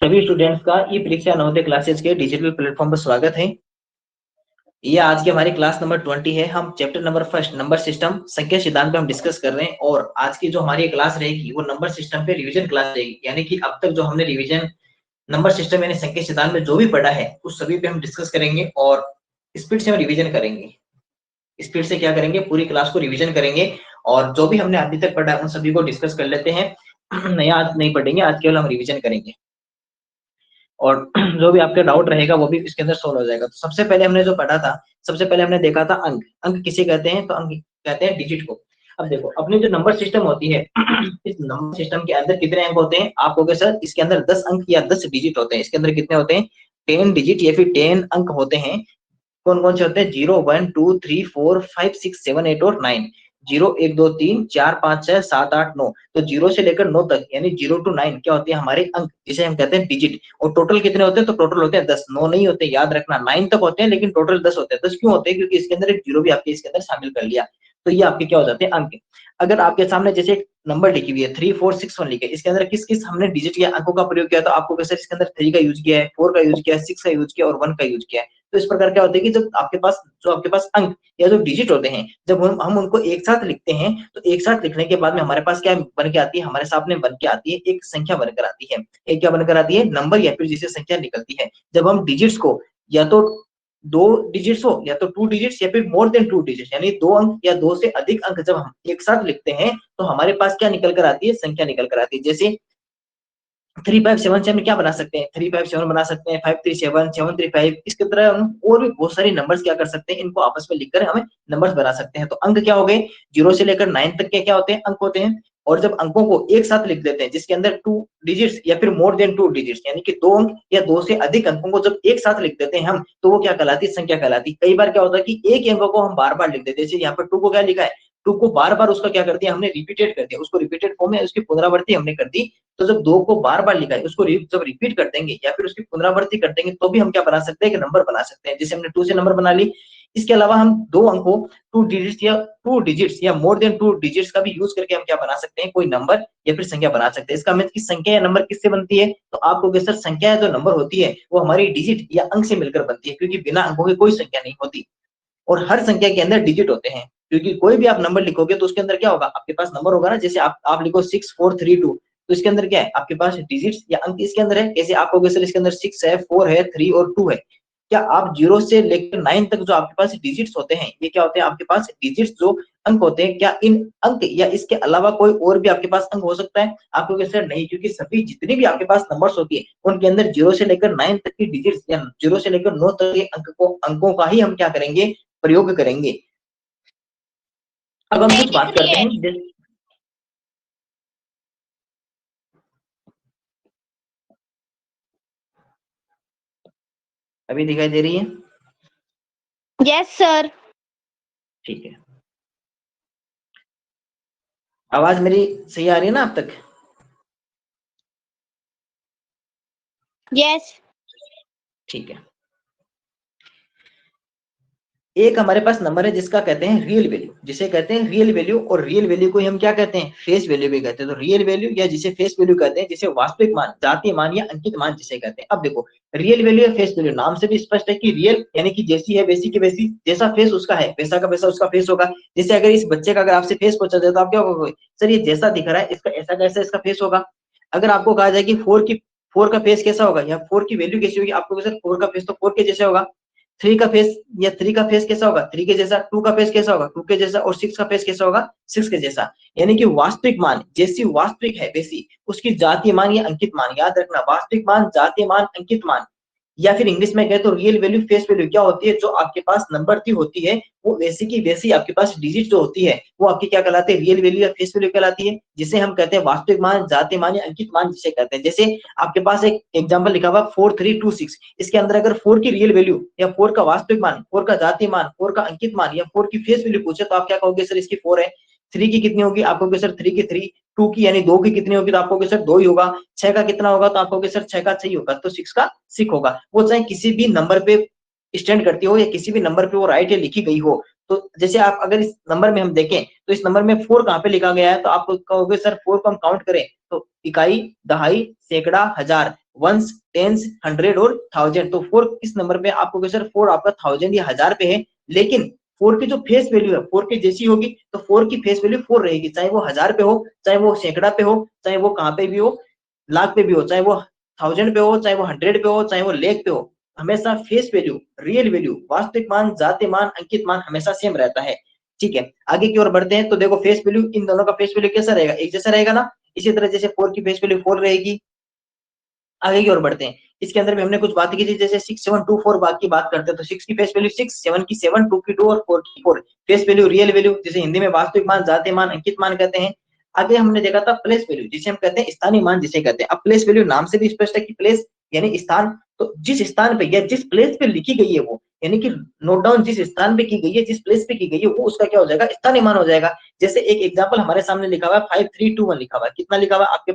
सभी स्टूडेंट्स का ई परीक्षा नवोदय क्लासेस के डिजिटल प्लेटफॉर्म पर स्वागत है। ये आज की हमारी क्लास नंबर 20 है। हम chapter number first number system संख्या सिद्धांत पे हम डिस्कस कर रहे हैं और आज की जो हमारी क्लास रहेगी वो नंबर सिस्टम पे रिवीजन क्लास रहेगी। यानी कि अब तक जो हमने रिवीजन नंबर सिस्टम यानी संख्या सिद्धांत में जो भी पढ़ा है उस सभी पे हम डिस्कस करेंगे और स्पीड से हम रिवीजन करेंगे। स्पीड से क्या करेंगे, पूरी क्लास को रिवीजन करेंगे और जो भी हमने अभी तक पढ़ा है उन सभी को डिस्कस कर लेते हैं। नया आज नहीं पढ़ेंगे, आज केवल हम रिवीजन करेंगे और जो भी आपका डाउट रहेगा वो भी इसके अंदर सोल्व हो जाएगा। तो सबसे पहले हमने जो पढ़ा था, सबसे पहले हमने देखा था अंक। अंक किसे कहते हैं? तो अंक कहते हैं डिजिट को। अब देखो अपनी जो नंबर सिस्टम होती है इस नंबर सिस्टम के अंदर कितने अंक होते हैं? आप कहोगे सर इसके अंदर 10 अंक या 10 डिजिट होते हैं। इसके अंदर कितने होते हैं? 10 डिजिट या फिर 10 अंक होते हैं। कौन कौन से होते हैं? 0 1 2 3 4 5 6 7 8 और 9। 0 1 2 3 4 5 6 7 8 9। तो 0 से लेकर 9 तक यानी 0 to 9 क्या होते हैं? हमारे अंक, जिसे हम कहते हैं डिजिट। और टोटल कितने होते हैं? तो टोटल होते हैं 10। 9 नहीं होते, याद रखना। 9 तक होते हैं लेकिन टोटल 10 होते हैं। 10 क्यों होते हैं? क्योंकि इसके अंदर एक 0 भी आपके इसके अंदर शामिल कर लिया। तो ये आपके क्या हो जाते हैं? अंक। अगर आपके सामने जैसे एक नंबर लिखी हुई है 3 4 6 1 लिखे, इसके अंदर किस किस हमने डिजिट या अंकों का प्रयोग किया? तो आपको कैसे इसके अंदर 3 का यूज किया है, 4 का यूज किया है, 6 का यूज किया और 1 का यूज किया है। तो इस प्रकार क्या होता है कि जब आपके पास अंक या जो डिजिट होते हैं, जब हम उनको एक साथ लिखते हैं तो एक साथ लिखने के बाद में हमारे पास क्या बन के आती है? हमारे सामने बन के आती है एक संख्या बनकर आती है। एक क्या बनकर आती है? नंबर या फिर जिसे संख्या निकलती है। जब हम डिजिट्स को या तो 2 डिजिट्स हो या तो 2 डिजिट्स या फिर मोर देन 2 डिजिट्स यानी 2 अंक या 2 से अधिक अंक जब हम एक साथ लिखते हैं तो हमारे पास क्या निकल कर आती है? संख्या निकल कर आती है। जैसे 357 से हम क्या बना सकते हैं? 357 बना सकते हैं, 537 735। इसकी तरह हम और भी बहुत सारी नंबर्स क्या कर सकते हैं? इनको आपस में लिखकर हमें नंबर्स बना सकते हैं। तो अंक क्या हो गए? 0 से लेकर 9 तक के क्या होते हैं? अंक होते हैं। और जब अंकों को एक साथ लिख देते हैं जिसके अंदर 2 डिजिट्स या फिर मोर देन 2 डिजिट्स यानी कि 2 अंक या 2 से अधिक अंकों को जब एक साथ लिख देते हैं हम, तो वो क्या कहलाती है? संख्या कहलाती है। कई बार क्या होता है कि एक ही अंक को हम बार-बार लिख देते हैं। जैसे यहाँ पर 2 को क्या लिखा है? 2 को बार-बार उसका क्या कर दिया हमने? रिपीटेड कर दिया। उसको रिपीटेड फॉर्म में उसकी पुनरावृत्ति हमने कर दी। तो जब 2 को बार-बार लिखा है उसको जब रिपीट कर देंगे या फिर उसकी पुनरावृत्ति कर देंगे तो भी हम क्या बना सकते हैं? एक नंबर बना सकते हैं। जैसे हमने 2 से नंबर बना ली। इसके अलावा हम 2 अंकों 2 डिजिट्स या मोर देन 2 डिजिट्स का भी यूज करके हम क्या बना सकते हैं? कोई नंबर या फिर संख्या बना सकते हैं। इसका मतलब कि संख्या या नंबर किससे बनती है? तो आप कहोगे सर संख्या या जो नंबर होती है वो हमारी डिजिट या अंक से मिलकर बनती है, क्योंकि बिना अंकों के कोई संख्या नहीं होती। और हर संख्या के अंदर डिजिट होते हैं, क्योंकि कोई भी आप नंबर लिखोगे तो उसके अंदर क्या होगा? आपके पास नंबर होगा ना। जैसे आप लिखो 6432, तो इसके अंदर क्या है? आपके पास डिजिट्स या अंक इसके अंदर है। कैसे? आप कहोगे सर इसके अंदर 6 है, 4 है, 3 और 2 है। क्या आप 0 से लेकर 9 तक जो आपके पास डिजिट्स होते हैं, ये क्या होते हैं? आपके पास डिजिट्स जो अंक होते हैं, क्या इन अंक या इसके अलावा कोई और भी आपके पास अंक हो सकता है? आप कहोगे सर नहीं, क्योंकि सभी जितनी भी आपके पास नंबर्स होती है उनके अंदर 0 से लेकर 9 तक की डिजिट्स या 0 से लेकर 9 तक के अंकों का ही हम क्या करेंगे? प्रयोग करेंगे। अब हम कुछ बात करते हैं अभी दिखाई दे रही है? Yes sir. ठीक है। आवाज मेरी सही आ रही है ना अब तक? यस। ठीक है। एक हमारे पास नंबर है जिसका कहते हैं रियल वैल्यू, जिसे कहते हैं रियल वैल्यू। और रियल वैल्यू को हम क्या कहते हैं? फेस वैल्यू भी कहते हैं। तो रियल वैल्यू या जिसे फेस वैल्यू कहते हैं, जिसे वास्तविक मान, जातीय मान या अंकित मान जिसे कहते हैं। अब देखो रियल वैल्यू या फेस वैल्यू, नाम से भी स्पष्ट है कि रियल यानी कि जैसी है वैसी की वैसी, जैसा फेस उसका है वैसा का वैसा उसका फेस होगा। जैसे अगर इस बच्चे का अगर आपसे फेस पूछा जाए तो आप क्या कहोगे? सर ये जैसा दिख रहा है इसका ऐसा कैसा इसका फेस होगा। अगर आपको कहा जाए कि 4 का फेस कैसा होगा या 4 की वैल्यू कैसी होगी, आपको सर 4 का फेस तो 4 के जैसे होगा। 3 का फेस या 3 का फेस कैसा होगा? 3 के जैसा। 2 का फेस कैसा होगा? 2 के जैसा। और 6 का फेस कैसा होगा? 6 के जैसा। यानी कि वास्तविक मान जैसी वास्तविक है वैसी उसकी जातीय मान या अंकित मान, याद रखना, वास्तविक मान, जातीय मान, अंकित मान। या फिर इंग्लिश में कहे तो रियल वैल्यू फेस वैल्यू क्या होती है? जो आपके पास नंबर की होती है वो वैसी की वैसी आपके पास डिजिट जो होती है वो आपकी क्या कहलाती है? रियल वैल्यू या फेस वैल्यू कहलाती है, जिसे हम कहते हैं वास्तविक मान, जातीय मान या अंकित मान जिसे कहते हैं। जैसे आपके पास एक एग्जांपल लिखा हुआ 4326, इसके अंदर अगर 4 की रियल वैल्यू या 4 का वास्तविक मान, 4 का जातीय मान, 4 का अंकित मान या 4 की फेस वैल्यू पूछे तो आप क्या कहोगे? सर इसकी 4 है। 3 की कितनी होगी? आप कहोगे सर 3 की 3। 2 की यानी 2 की कितनी होगी? तो आप कहोगे सर 2 ही होगा। 6 का कितना होगा? तो आप कहोगे सर 6 का 6 ही होगा। तो 6 का 6 होगा। वो चाहे किसी भी नंबर पे स्टैंड करती हो या किसी भी नंबर पे वो राइट या लिखी गई हो। तो जैसे आप अगर इस नंबर में हम देखें तो इस नंबर में 4 कहाँ पे लिखा गया है? तो आप कहोगे सर 4 को हम काउंट करें तो इकाई, दहाई, सैकड़ा, हजार, वंस, टेंस, 100 और 1000। तो 4 किस नंबर पे आपको कहोगे सर 4 आपका 1000 या 1000 पे है, लेकिन 4 की जो फेस वैल्यू है 4 की जैसी होगी तो 4 की फेस वैल्यू 4 रहेगी, चाहे वो 1000 पे हो, चाहे वो सैकड़ा पे हो, चाहे वो कहाँ पे भी हो, लाख पे भी हो, चाहे वो 1000 पे हो, चाहे वो 100 पे हो, चाहे वो लेख पे हो, हमेशा फेस वैल्यू, रियल वैल्यू, वास्तविक मान, जाति मान, अंकित मान हमेशा सेम रहता है। ठीक है, आगे की ओर बढ़ते हैं। तो देखो फेस वैल्यू, इन दोनों का फेस वैल्यू कैसा रहेगा, एक जैसा रहेगा ना। इसी तरह जैसे 4 की फेस वैल्यू 4 रहेगी। आगे की ओर बढ़ते हैं। इसके अंदर भी हमने कुछ बात की थी, जैसे 6 7 2 4 बात की बात करते हैं तो 6 की फेस वैल्यू 6, 7 की 7, 2 की 2 और 4 की 4। फेस वैल्यू, रियल वैल्यू, जिसे हिंदी में वास्तविक मान, जातीय मान, अंकित मान कहते हैं। आगे हमने देखा था प्लेस वैल्यू, जिसे हम कहते हैं स्थानीय मान जिसे कहते हैं। अब प्लेस वैल्यू नाम से भी स्पष्ट है कि प्लेस यानी स्थान, तो जिस स्थान पे या जिस प्लेस पे लिखी गई है वो, यानी कि नोट डाउन जिस स्थान पे की गई है, जिस प्लेस पे की गई है, वो उसका क्या हो जाएगा, स्थानीय मान हो जाएगा। जैसे एक एग्जांपल हमारे सामने लिखा हुआ है 5321 लिखा हुआ है। कितना लिखा हुआ है आपके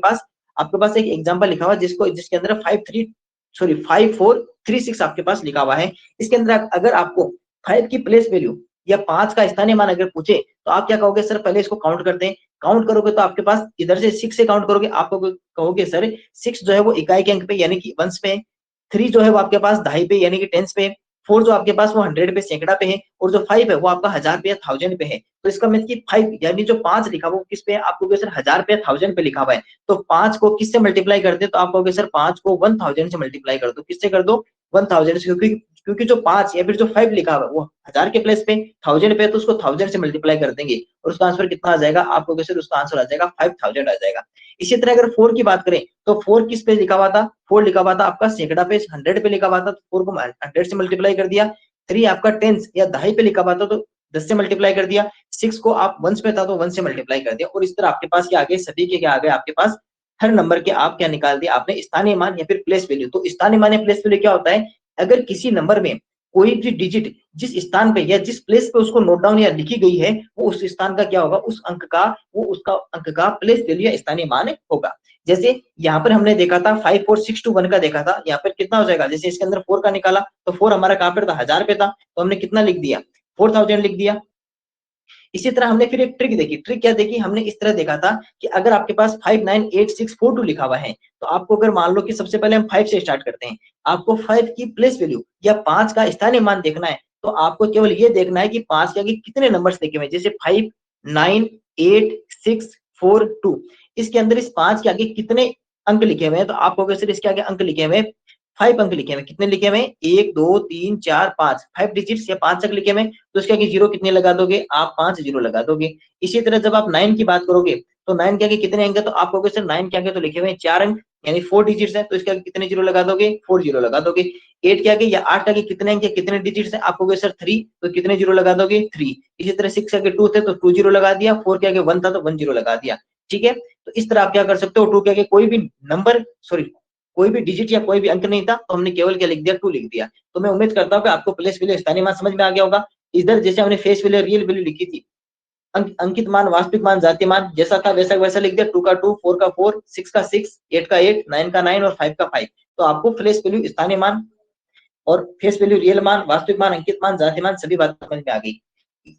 पास एक एग्जांपल लिखा हुआ है जिसके अंदर 5436 आपके पास लिखा हुआ है। इसके अंदर अगर आपको 5 की प्लेस वैल्यू या 5 का स्थानीय मान अगर पूछे तो आप क्या कहोगे, सर पहले इसको काउंट करते हैं। काउंट करोगे तो आपके पास इधर से 6 से काउंट करोगे, आप कहोगे सर 6 जो है वो इकाई के अंक पे यानी कि वंस पे, 3 जो है वो आपके पास दहाई पे यानी कि टेंस पे, 4 जो आपके पास वो 100 पे सैकड़ा पे है, और जो 5 है वो आपका 1000 पे या 1000 पे है। तो इसका मतलब कि 5 यानी जो 5 लिखा हुआ वो किस पे है, आपको कहोगे सर 1000 पे 1000 पे लिखा हुआ है। तो 5 को किससे मल्टीप्लाई करते हैं, तो आप कहोगे सर 5 को 1000 से मल्टीप्लाई कर दो। किससे कर दो, 1000 से, क्योंकि जो 5 या फिर जो 5 लिखा हुआ है वो 1000 के प्लेस पे 1000 पे है, तो उसको 1000 से मल्टीप्लाई कर देंगे और उसका आंसर कितना आ जाएगा, आप कहोगे सर उसका आंसर आ जाएगा 5000 आ जाएगा। इसी तरह अगर 4 की बात करें तो 4 किस पे लिखा हुआ था, 4 लिखा हुआ था आपका सैकड़ा पे 100 पे लिखा हुआ था, तो 4 को 100 से मल्टीप्लाई कर दिया। 3 आपका टेंस या दहाई पे लिखा हुआ था तो 10 से मल्टीप्लाई कर दिया। 6 को आप वंस पे था तो 1 से मल्टीप्लाई कर दिया। और इस तरह आपके पास क्या आ गए, सभी के क्या आ गए आपके पास, हर नंबर के आप क्या निकाल दिया आपने, स्थानीय मान या फिर प्लेस वैल्यू। तो स्थानीय मान या प्लेस वैल्यू क्या होता है, अगर किसी नंबर में कोई भी डिजिट जिस स्थान पे या जिस प्लेस पे उसको नोट डाउन या लिखी गई है, वो उस स्थान का क्या होगा, उस अंक का, वो उसका अंक का प्लेस वैल्यू या स्थानीय मान होगा। जैसे यहाँ पर हमने देखा था 54621 का देखा था, यहाँ पर कितना हो जाएगा, जैसे इसके अंदर 4 का निकाला तो 4 हमारा कहाँ पर था, 1000 पे था, तो हमने कितना लिख दिया, 4000 लिख दिया। इसी तरह हमने फिर एक ट्रिक देखी। ट्रिक क्या देखी हमने, इस तरह देखा था कि अगर आपके पास 598642 लिखा हुआ है, तो आपको अगर मान लो कि सबसे पहले हम 5 से स्टार्ट करते हैं, आपको 5 की प्लेस वैल्यू या 5 का स्थानीय मान देखना है, तो आपको केवल ये देखना है कि 5 के आगे कितने नंबर्स लिखे हुए हैं, जैसे 598642, इसके अंदर इस 5 के आगे कितने अंक लिखे हुए हैं, तो आप कहोगे सर इसके आगे अंक लिखे हुए हैं 5 अंक लिखे हुए, कितने लिखे हुए, 1 2 3 4 5, 5 डिजिट्स या 5 अंक लिखे हुए, तो इसके आगे जीरो कितने लगा दोगे, आप 5 जीरो लगा दोगे। इसी तरह जब आप 9 की बात करोगे तो 9 के आगे कितने अंक है, तो आप कहोगे सर 9 के आगे तो लिखे हुए 4 अंक यानी 4 डिजिट्स है, तो इसके आगे कितने जीरो लगा दोगे, 4 जीरो लगा दोगे। 8 के आगे या 8 के आगे कितने अंक है, कितने डिजिट्स है, आप कहोगे सर 3, तो कितने जीरो लगा दोगे, 3। इसी तरह 6 के आगे 2 थे तो 2 जीरो लगा दिया, 4 के आगे 1 था तो 1 जीरो लगा दिया। ठीक है, तो इस तरह आप क्या कर सकते हो, 2 के आगे कोई भी नंबर, सॉरी कोई भी डिजिट या कोई भी अंक नहीं था तो हमने केवल क्या लिख दिया, 2 लिख दिया। तो मैं उम्मीद करता हूँ कि आपको प्लेस वैल्यू स्थानीय मान समझ में आ गया होगा। इधर जैसे हमने फेस वैल्यू रियल वैल्यू लिखी थी, अंकित मान, वास्तविक मान, जातीय मान जैसा था वैसा वैसा लिख दिया, 2 का 2, 4 का 4, 6 का 6, 8 का 8, 9 का 9 और 5 का 5। तो आपको प्लेस वैल्यू स्थानीय मान और फेस वैल्यू रियल मान, वास्तविक मान, अंकित मान, जातीय मान सभी बात समझ में आ गई।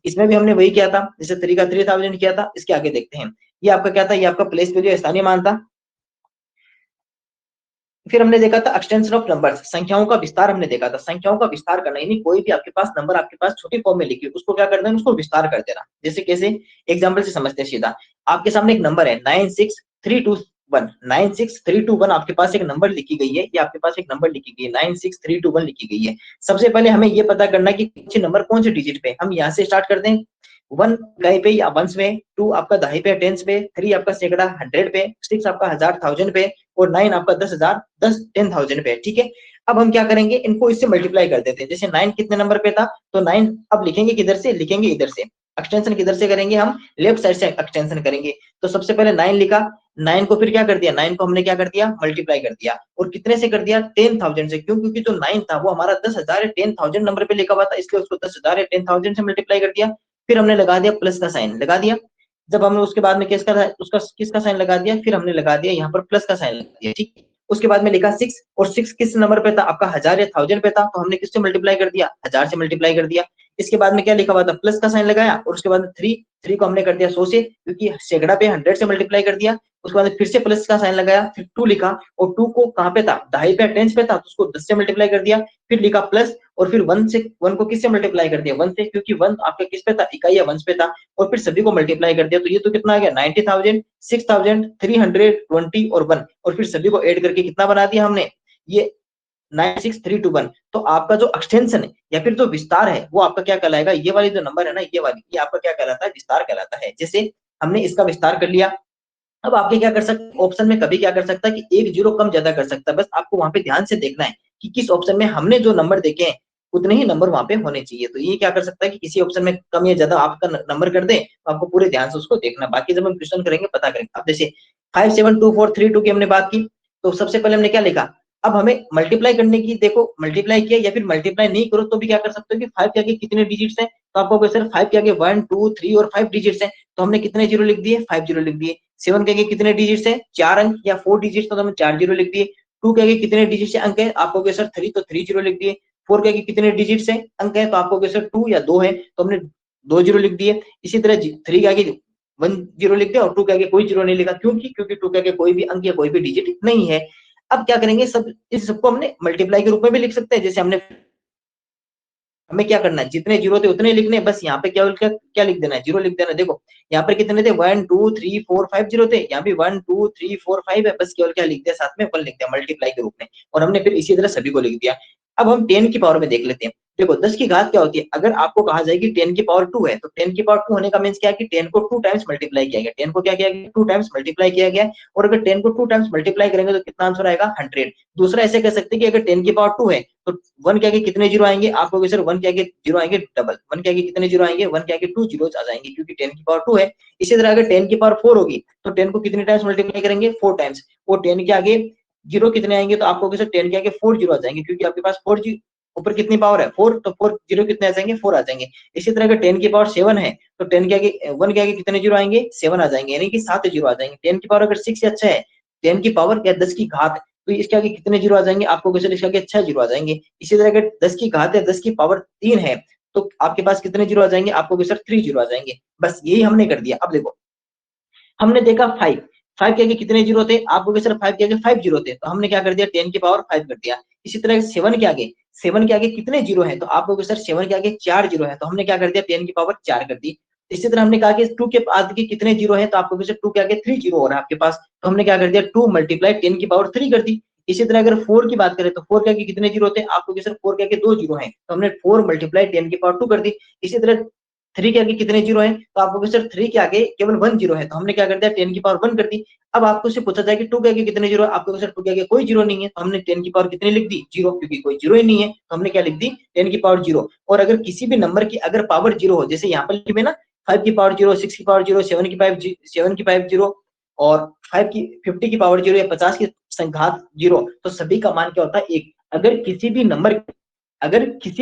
इसमें भी हमने वही किया था, जैसे 3 का 3000 किया था। इसके आगे देखते हैं, ये आपका क्या था, ये आपका प्लेस वैल्यू स्थानीय मान था। फिर हमने देखा था एक्सटेंशन ऑफ नंबर्स, संख्याओं का विस्तार हमने देखा था। संख्याओं का विस्तार करना यानी कोई भी आपके पास नंबर आपके पास छोटी फॉर्म में लिखी उसको क्या कर देना, उसको विस्तार कर देना। जैसे कैसे, एग्जांपल से समझते हैं सीधा। आपके सामने एक नंबर है 96321, 96321 आपके पास एक नंबर लिखी गई है, ये आपके पास एक नंबर लिखी गई है 96321 लिखी गई है। सबसे पहले हमें ये पता करना है कि कौन से नंबर कौन से डिजिट पे, हम यहाँ से स्टार्ट कर दें। 1 इकाई पे या वंस पे, 2 आपका दहाई पे टेंस पे, 3 आपका सैकड़ा 100 पे, 6 आपका 1000 1000 पे और 9 आपका 10,000 10,000 पे। ठीक है, अब हम क्या करेंगे, इनको इससे मल्टीप्लाई कर देते हैं। जैसे 9 कितने नंबर पे था, तो 9 अब लिखेंगे किधर से, लिखेंगे इधर से। एक्सटेंशन किधर से करेंगे, हम लेफ्ट साइड से एक्सटेंशन करेंगे। तो सबसे पहले 9 लिखा, 9 को फिर क्या कर दिया, 9 को हमने क्या कर दिया, मल्टीप्लाई कर दिया। और कितने से कर दिया, 10,000 से। क्यों, क्योंकि जो 9 था वो हमारा 10,000 10,000 नंबर पे लिखा हुआ था, इसलिए उसको 10,000 10,000 से मल्टीप्लाई कर दिया। फिर हमने लगा दिया प्लस का साइन, लगा दिया। जब हमने उसके बाद में किसका साइन लगा दिया, फिर हमने लगा दिया यहाँ पर प्लस का साइन लगा दिया। ठीक, उसके बाद में लिखा 6 और 6 किस नंबर पे था आपका 1000 या 1000 पे था, तो हमने किससे मल्टीप्लाई कर दिया 1000 से मल्टीप्लाई कर दिया। इसके बाद में क्या लिखा हुआ था प्लस का साइन लगाया और उसके बाद 3 को हमने कर दिया 100 से, क्योंकि सैकड़ा पे 100 से मल्टीप्लाई कर दिया। उसके बाद फिर से प्लस का साइन लगाया, फिर 2 लिखा और 2 को कहाँ पे था दहाई पे 10 पे था, तो उसको 10 से मल्टीप्लाई कर दिया। फिर लिखा प्लस और फिर 1 को किससे मल्टीप्लाई कर दिया 1 से, क्योंकि 1 आपका किस पे था इकाई या वंश पे था, और फिर सभी को मल्टीप्लाई कर दिया। तो ये तो कितना आ गया 90,000, 6,320 और 1, और फिर सभी को ऐड करके कितना बना दिया हमने ये 96321। तो आपका जो एक्सटेंशन है या फिर जो विस्तार है वो आपका क्या कहलाएगा, ये वाली जो नंबर है ना ये वाली, ये आपका क्या कहलाता है विस्तार कहलाता है। जैसे हमने इसका विस्तार कर लिया, अब आपके क्या कर सकते ऑप्शन में कभी क्या कर सकता है कि एक जीरो कम ज्यादा कर सकता है, बस आपको वहां पे ध्यान से देखना है कि किस ऑप्शन में हमने जो नंबर देखे हैं उतने ही नंबर वहां पे होने चाहिए। तो ये क्या कर सकता है कि किसी ऑप्शन में कम या ज्यादा आपका नंबर कर दे, तो आपको पूरे ध्यान से उसको देखना। बाकी जब हम क्वेश्चन करेंगे पता करेंगे। अब जैसे 57243 की हमने बात की, तो सबसे पहले हमने क्या लिखा, अब हमें मल्टीप्लाई करने की, देखो मल्टीप्लाई किया या फिर मल्टीप्लाई नहीं करो तो भी क्या कर सकते हो कि 5 के आगे कितने डिजिट्स हैं, तो आपको सर 5 के आगे 1 2 3 और 5 डिजिट्स हैं, तो हमने कितने जीरो लिख दिए 5 जीरो लिख दिए। 7 के आगे कितने डिजिट्स है 4 अंक या 4 डिजिट्स, तो हमने 4 जीरो लिख दिए। 2 के आगे कितने डिजिट्स है अंक है, आप कहोगे सर 3, तो 3 जीरो लिख दिए। 4 के आगे कितने डिजिट्स है अंक है, तो आप कहोगे सर 2 या 2 है, तो हमने 2 जीरो लिख दिए। इसी तरह 3 के आगे 1 जीरो लिख दिया और 2 के आगे कोई जीरो नहीं लिखा, क्योंकि 2 के आगे कोई भी अंक या कोई भी डिजिट नहीं है। अब क्या करेंगे, सब इस सबको हमने मल्टीप्लाई के रूप में भी लिख सकते हैं। जैसे हमें क्या करना है, जितने जीरो थे उतने लिखने, बस यहाँ पे क्या लिख देना है जीरो लिख देना है। देखो यहाँ पर कितने थे 1 2 3 4 5 जीरो थे, यहाँ भी 1 2 3 4 5 है, बस केवल क्या लिख दिया साथ में 1 लिख दिया मल्टीप्लाई के रूप में, और हमने फिर इसी तरह सभी को लिख दिया। अब हम 10 की पावर में देख लेते हैं। देखो 10 की घात क्या होती है, अगर आपको कहा जाए कि 10 की पावर 2 है, तो 10 की पावर 2 होने का मींस क्या है कि 10 को 2 टाइम्स मल्टीप्लाई किया गया, 10 को क्या किया गया 2 टाइम्स मल्टीप्लाई किया गया, और अगर 10 को 2 टाइम्स मल्टीप्लाई करेंगे तो कितना आंसर आएगा 100। दूसरा ऐसे कह सकते हैं कि अगर 10 की पावर 2 है तो 1 के आगे कितने जीरो आएंगे, आपको सर 1 के आगे जीरो आएंगे डबल, 1 के आगे कितने जीरो आएंगे 1 के आगे 2 जीरोस आ जाएंगे, क्योंकि 10 की पावर 2 है। इसी तरह अगर 10 की पावर 4 होगी तो 10 को कितने टाइम्स मल्टीप्लाई करेंगे 4 टाइम्स, वो 10 के आगे जीरो कितने आएंगे, तो आपको सर 10 के आगे 4 जीरो आ जाएंगे, क्योंकि आपके पास 4 जी ऊपर कितनी पावर है 4, तो 4 जीरो कितने आ जाएंगे 4 आ जाएंगे। इसी तरह अगर 10 की पावर 7 है तो 10 के आगे 1 के आगे कितने जीरो आएंगे 7 आ जाएंगे, यानी कि 7 जीरो आ जाएंगे। 10 की पावर अगर 6 या 6 है, 10 की पावर या 10 की घात, तो इसके आगे कितने जीरो आ जाएंगे, आपको क्वेश्चन इसके आगे 6 जीरो आ जाएंगे। इसी तरह अगर 10 की घात या 10 की पावर 3 है तो आपके पास कितने जीरो आ जाएंगे, आपको क्वेश्चन 3 जीरो आ जाएंगे। बस यही हमने कर दिया। अब देखो हमने देखा 5 के आगे कितने जीरो थे, आपको सर 5 के आगे 5 जीरो थे, तो हमने क्या कर दिया 10 की पावर 5 कर दिया। इसी तरह 7 के आगे कितने जीरो है, तो आपको सर 7 के आगे 4 जीरो है, तो हमने क्या कर दिया 10 की पावर 4 कर दी। इसी तरह हमने कहा कि 2 के आगे कितने जीरो है, तो आपको सर 2 के आगे 3 जीरो हो रहा है आपके पास, तो हमने क्या कर दिया 2 मल्टीप्लाई 10 की पावर 3 कर दी। इसी तरह अगर 4 की बात करें तो 4 के आगे कितने जीरो थे, आपको सर 4 के आगे 2 जीरो है, तो हमने 4 मल्टीप्लाई 10 की पावर 2 कर दी। इसी तरह 3 के आगे कितने जीरो है, तो आपको सर 3 के आगे केवल 1 जीरो है, तो हमने क्या कर दिया 10 की पावर 1 कर दी। अब आपको से पूछा जाए कि 2 के आगे कितने जीरो है, आपको सर 2 के आगे कोई जीरो नहीं है, तो हमने 10 की पावर कितनी लिख दी 0, क्योंकि कोई जीरो ही नहीं है, तो हमने क्या लिख दी 10 की पावर 0। और अगर किसी भी नंबर की अगर पावर 0 हो, जैसे यहाँ पर लिखे हुए ना 5 की पावर 0, 6 की पावर 0, 7 की पावर 0 और 50 की पावर 0 या 50 की संघात 0, तो सभी का मान क्या होता है 1। अगर किसी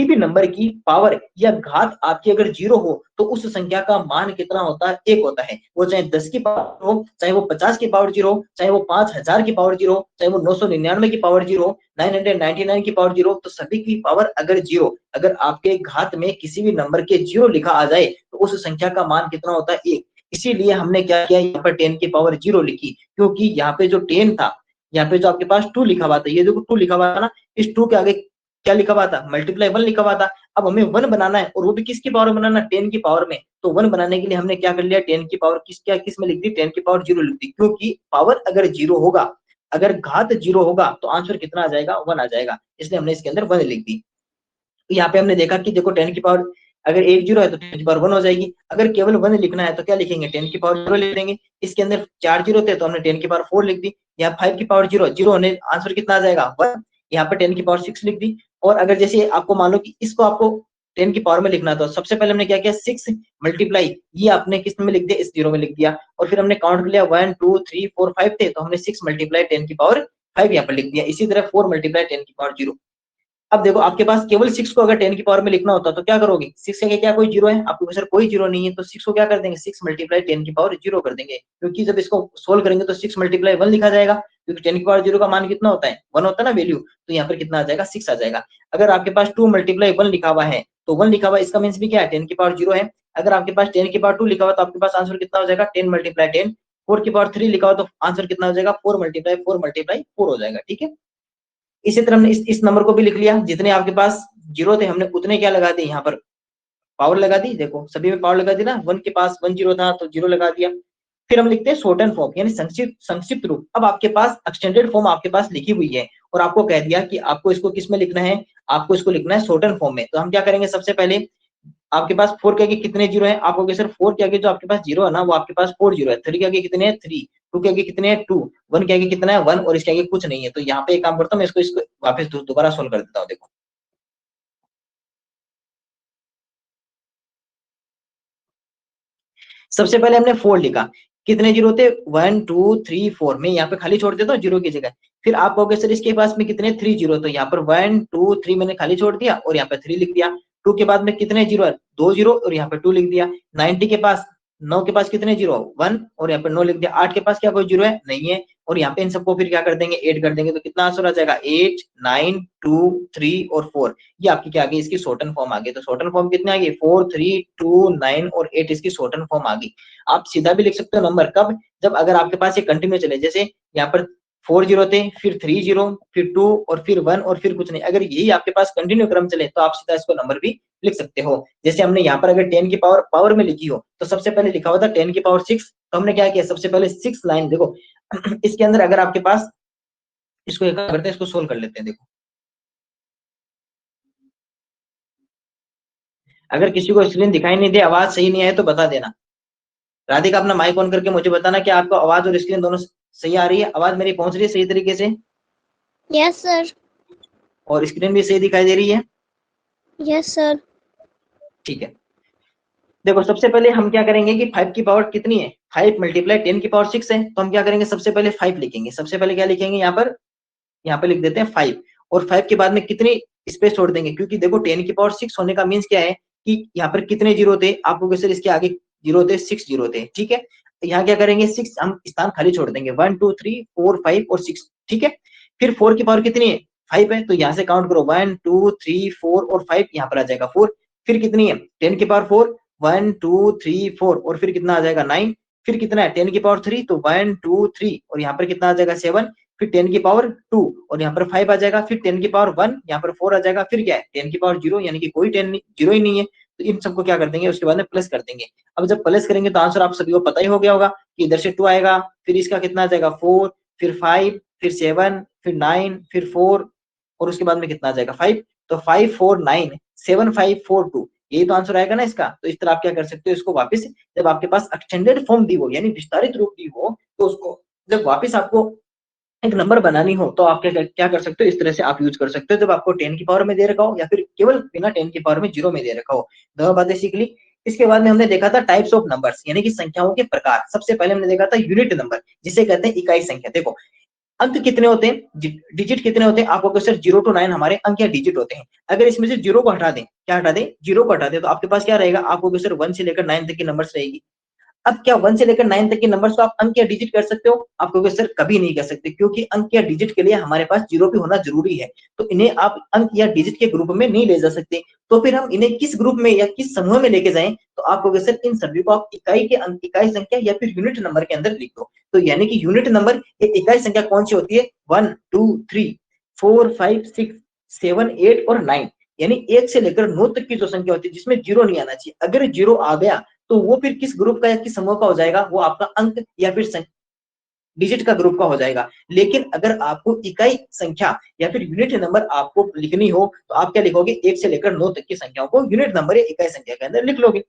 भी नंबर की पावर या घात आपकी अगर 0 हो तो उस संख्या का मान कितना होता है 1 होता है। वो चाहे 10 की पावर हो, चाहे वो 50 की पावर 0 हो, चाहे वो 5000 की पावर 0 हो, चाहे वो 999 की पावर 0 हो, 999 की पावर 0, तो सभी की पावर अगर 0, अगर आपके घात में किसी भी नंबर के 0 लिखा आ जाए तो उस संख्या का मान कितना होता है 1। इसीलिए हमने क्या किया यहाँ पर 10 की पावर 0 लिखी, क्योंकि यहाँ पे जो 10 था, यहाँ पे जो आपके पास 2 लिखा हुआ था, ये देखो 2 लिखा हुआ था ना, इस 2 के आगे क्या लिखा हुआ था मल्टीप्लाई 1 लिखा हुआ था। अब हमें 1 बनाना है, और वो भी किसकी पावर में बनाना 10 की पावर में, तो 1 बनाने के लिए हमने क्या कर लिया 10 की पावर किस में लिख दी 10 की पावर 0 लिख दी, क्योंकि पावर अगर 0 होगा, अगर घात 0 होगा तो आंसर कितना आ जाएगा 1 आ जाएगा, इसलिए हमने इसके अंदर 1 लिख दी। यहाँ पे हमने देखा कि देखो 10 की पावर अगर 1 जीरो है तो 10 की पावर 1 हो जाएगी, अगर केवल 1 लिखना है तो क्या लिखेंगे 10 की पावर 0 लिख देंगे। इसके अंदर 4 जीरो थे तो हमने 10 की पावर 4 लिख दी। यहाँ 5 की पावर 0 जीरो होने आंसर कितना आ जाएगा 1, यहाँ पे 10 की पावर 6 लिख दी। और अगर जैसे आपको मान लो कि इसको आपको 10 की पावर में लिखना था, सबसे पहले हमने क्या किया 6 मल्टीप्लाई ये आपने किस में लिख दिया इस जीरो में लिख दिया, और फिर हमने काउंट कर लिया 1 2 3 4 5 थे, तो हमने 6 मल्टीप्लाई 10 की पावर 5 यहाँ पर लिख दिया। इसी तरह 4 मल्टीप्लाई 10 की पावर 0, अब देखो आपके पास केवल 6 को अगर 10 की पावर में लिखना होता तो क्या करोगे, 6 के क्या कोई जीरो है, आपको सर कोई जीरो नहीं है, तो 6 को क्या कर देंगे, 6 मल्टीप्लाई 10 की पावर जीरो कर देंगे, क्योंकि जब इसको सोल्व करेंगे तो 6 मल्टीप्लाई 1 लिखा जाएगा, क्योंकि 10 की पावर जीरो का मान कितना होता है, 1 होता है ना वैल्यू, तो यहाँ पर कितना आ जाएगा, 6 आ जाएगा। अगर आपके पास 2 मल्टीप्लाई 1 लिखा हुआ है तो 1 लिखा हुआ है, इसका मीन्स भी क्या है, 10 की पावर जीरो है। अगर आपके पास 10 की पावर 2 लिखा हुआ तो आपके पास आंसर कितना हो जाएगा, 10 मल्टीप्लाई 10। 4 की पावर 3 लिखा हुआ तो आंसर कितना हो जाएगा, 4 मल्टीप्लाई 4 मल्टीप्लाई 4 हो जाएगा, ठीक है। इसी तरह हमने इस नंबर को भी लिख लिया, जितने आपके पास जीरो थे हमने उतने क्या लगा दिए, यहाँ पर पावर लगा दी, देखो सभी में पावर लगा दी ना, 1 के पास 1 जीरो था तो जीरो लगा दिया। फिर हम लिखते हैं शॉर्टन फॉर्म, यानी संक्षिप्त रूप। अब आपके पास एक्सटेंडेड फॉर्म आपके पास लिखी हुई है और आपको कह दिया कि आपको इसको किस में लिखना है, आपको इसको लिखना है शॉर्टन फॉर्म में। तो हम क्या करेंगे, सबसे पहले आपके पास 4 के आगे कितने जीरो है, आप कहोगे सर 4 के आगे जो आपके पास जीरो है ना वो आपके पास 4 जीरो है, 3 के आगे कितने हैं 3, 2 के आगे कितने हैं 2, 1 के आगे कितना है 1 और इसके आगे कुछ नहीं है। तो यहाँ पे एक काम करता हूँ, मैं इसको वापस दोबारा सोल्व कर देता हूँ। देखो सबसे पहले हमने 4 लिखा, कितने जीरो थे 1 2 3 4, मैं यहाँ पे खाली छोड़ देता हूँ जीरो की जगह। फिर आप कहोगे सर इसके पास में कितने 3 जीरो, तो यहाँ पर 1 2 3 मैंने खाली छोड़ दिया और यहाँ पे 3 लिख दिया। 2 के बाद में कितने जीरो है, 2 जीरो और यहाँ पे 2 लिख दिया। 90 के पास 9 के पास कितने जीरो 1 और यहाँ पे 9 लिख दिया। 8 के पास क्या कोई जीरो है, नहीं है, और यहाँ पे इन सबको फिर क्या कर देंगे, ऐड कर देंगे, तो कितना आंसर आ जाएगा 8 9 2 3 और 4। ये आपकी क्या आ गई, इसकी शॉर्टन फॉर्म आ गई। तो शॉर्टन फॉर्म कितने आ गई, 4 3 2 9 और 8 इसकी शॉर्टन फॉर्म आ गई। आप सीधा भी लिख सकते हो नंबर, कब, जब अगर आपके पास ये कंटिन्यू चले, जैसे यहाँ पर 4 जीरो थे, फिर 3 जीरो, फिर 2 और फिर 1 और फिर कुछ नहीं, अगर यही आपके पास कंटिन्यू क्रम चले तो आप सीधा इसको नंबर भी लिख सकते हो। जैसे हमने यहाँ पर अगर 10 की पावर में लिखी हो तो सबसे पहले लिखा हुआ था 10 की पावर 6, तो हमने क्या किया, सबसे पहले 6 लाइन देखो इसके अंदर अगर आपके पास, इसको एक करते हैं, इसको सोल्व कर लेते हैं। देखो अगर किसी को स्क्रीन दिखाई नहीं दे, आवाज सही नहीं आए तो बता देना। राधिका अपना माइक ऑन करके मुझे बताना कि आपको आवाज और स्क्रीन दोनों सही आ रही है, आवाज मेरी पहुंच रही है सही तरीके से? Yes sir. और स्क्रीन भी सही दिखाई दे रही है? Yes sir. ठीक है। देखो सबसे पहले हम क्या करेंगे कि 5 की पावर कितनी है, 5 मल्टीप्लाई 10 की पावर 6 है, तो हम क्या करेंगे, सबसे पहले 5 लिखेंगे। सबसे पहले क्या लिखेंगे, यहाँ पे लिख देते हैं 5, और 5 के बाद में कितनी स्पेस छोड़ देंगे, क्योंकि देखो 10 की पावर 6 होने का मीन्स क्या है कि यहाँ पर कितने जीरो थे, आपको सर इसके आगे जीरो थे, 6 जीरो थे, ठीक है। यहाँ क्या करेंगे, 6 हम स्थान खाली छोड़ देंगे, 1 2 3 4 5 और 6, ठीक है। फिर 4 की पावर कितनी है, 5 है, तो यहाँ से काउंट करो 1 2 3 4 और 5, यहाँ पर आ जाएगा 4। फिर कितनी है, 10 की पावर 4, 1 2 3 4 और फिर कितना आ जाएगा 9। फिर कितना है 10 की पावर 3, तो 1 2 3 और यहाँ पर कितना आ जाएगा 7। फिर 10 की पावर 2 और यहाँ पर 5 आ जाएगा। फिर 10 की पावर 1, यहाँ पर 4 आ जाएगा। फिर क्या है 10 की पावर 0, यानी कि कोई 10 जीरो ही नहीं है, तो इन सबको क्या कर देंगे, उसके बाद में प्लस कर देंगे। अब जब प्लस करेंगे तो आंसर आप सभी को पता ही हो गया होगा कि इधर से 2 आएगा, फिर इसका कितना आ जाएगा 4, फिर 5, फिर 7, फिर 9, फिर 4 और उसके बाद में कितना आ जाएगा 5। तो 5 4 9 7 5 4 2, यही तो आंसर आएगा ना इसका। तो इस तरह आप क्या कर सकते हो, इसको वापस जब आपके पास एक्सटेंडेड फॉर्म दी हो, यानी विस्तारित रूप दी हो, तो उसको जब वापस आपको एक नंबर बनानी हो तो आप क्या कर सकते हो, इस तरह से आप यूज कर सकते हो। जब आपको 10 की पावर में दे रखा हो या फिर केवल बिना 10 की पावर में जीरो में दे रखा हो, दोनों बातें सीख ली। इसके बाद में हमने देखा था टाइप्स ऑफ नंबर्स, यानी कि संख्याओं के प्रकार। सबसे पहले हमने देखा था यूनिट नंबर, जिसे कहते हैं इकाई संख्या। देखो अंक कितने होते हैं, डिजिट कितने होते हैं, आपको सर 0 to 9 हमारे अंक या डिजिट होते हैं। अगर इसमें से जीरो को हटा दें, क्या हटा दें, जीरो को हटा दें, तो आपके पास क्या रहेगा, आपको सर 1 से लेकर 9 तक की नंबर्स रहेगी। अब क्या 1 से लेकर 9 तक के नंबर्स को आप अंक या डिजिट कर सकते हो? आप कहोगे सर कभी नहीं कर सकते, क्योंकि अंक या डिजिट के लिए हमारे पास जीरो भी होना जरूरी है, तो इन्हें आप अंक या डिजिट के ग्रुप में नहीं ले जा सकते। तो फिर हम इन्हें किस ग्रुप में या किस समूह में लेके जाएं? तो आप कहोगे सर इन सभी को आप इकाई के अंक, इकाई संख्या या फिर यूनिट नंबर के अंदर लिख दो। तो यानी कि यूनिट नंबर इकाई संख्या कौन सी होती है, 1 2 3 4 5 6 7 8 और 9, यानी 1 से लेकर 9 तक की जो संख्या होती है जिसमें जीरो नहीं आना चाहिए। अगर जीरो आ गया तो वो फिर किस ग्रुप का या किस समूह का हो जाएगा, वो आपका अंक या फिर डिजिट का ग्रुप का हो जाएगा। लेकिन अगर आपको इकाई संख्या या फिर यूनिट नंबर आपको लिखनी हो तो आप क्या लिखोगे, 1 से लेकर 9 तक की संख्याओं को यूनिट नंबर या इकाई संख्या के अंदर लिख लोगे।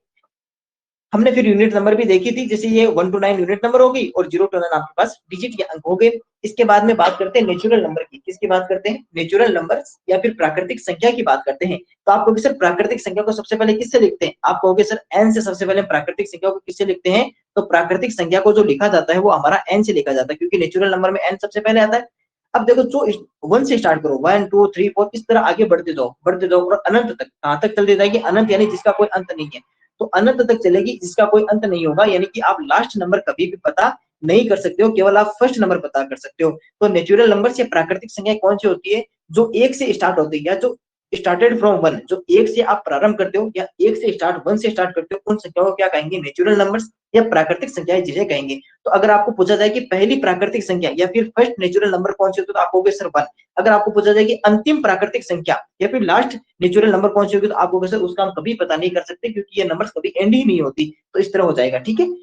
हमने फिर यूनिट नंबर भी देखी थी, जैसे ये 1 to 9 यूनिट नंबर होगी और 0 to 9 आपके पास डिजिट या अंक हो गए। इसके बाद में बात करते हैं नेचुरल नंबर की। किसकी बात करते हैं, नेचुरल नंबर या फिर प्राकृतिक संख्या की बात करते हैं। तो आप कहोगे सर प्राकृतिक संख्या को सबसे पहले किससे लिखते हैं, आप कहोगे सर n से सबसे पहले प्राकृतिक संख्या को किससे लिखते हैं? तो प्राकृतिक संख्या को जो लिखा जाता है वो हमारा n से लिखा जाता है, क्योंकि नेचुरल नंबर में n सबसे पहले आता है। अब देखो जो 1 से स्टार्ट करो, 1 2 3 4 इस तरह आगे बढ़ते जाओ और अनंत तक। कहां तक चलते जाएगी? अनंत, यानी जिसका कोई अंत नहीं है। तो अनंत तक चलेगी जिसका कोई अंत नहीं होगा, यानी कि आप लास्ट नंबर कभी भी पता नहीं कर सकते हो, केवल आप फर्स्ट नंबर पता कर सकते हो। तो नेचुरल नंबर से प्राकृतिक संख्या कौन सी होती है? जो 1 से स्टार्ट होती है, या जो स्टार्टेड फ्रॉम 1, जो 1 से आप प्रारंभ करते हो या 1 से स्टार्ट 1 से स्टार्ट करते हो, उन संख्याओं को क्या कहेंगे? नेचुरल नंबर्स या प्राकृतिक संख्याएं जिसे कहेंगे। तो अगर आपको पूछा जाए कि पहली प्राकृतिक संख्या या फिर फर्स्ट नेचुरल नंबर कौन सी होती है, तो आप कहोगे सर 1। अगर आपको पूछा जाए कि अंतिम प्राकृतिक संख्या या फिर लास्ट नेचुरल नंबर कौन सी होगी, तो आप कहोगे सर उसका हम कभी पता नहीं कर सकते, क्योंकि ये नंबर्स कभी एंड ही नहीं होती। तो इस तरह हो जाएगा, ठीक है।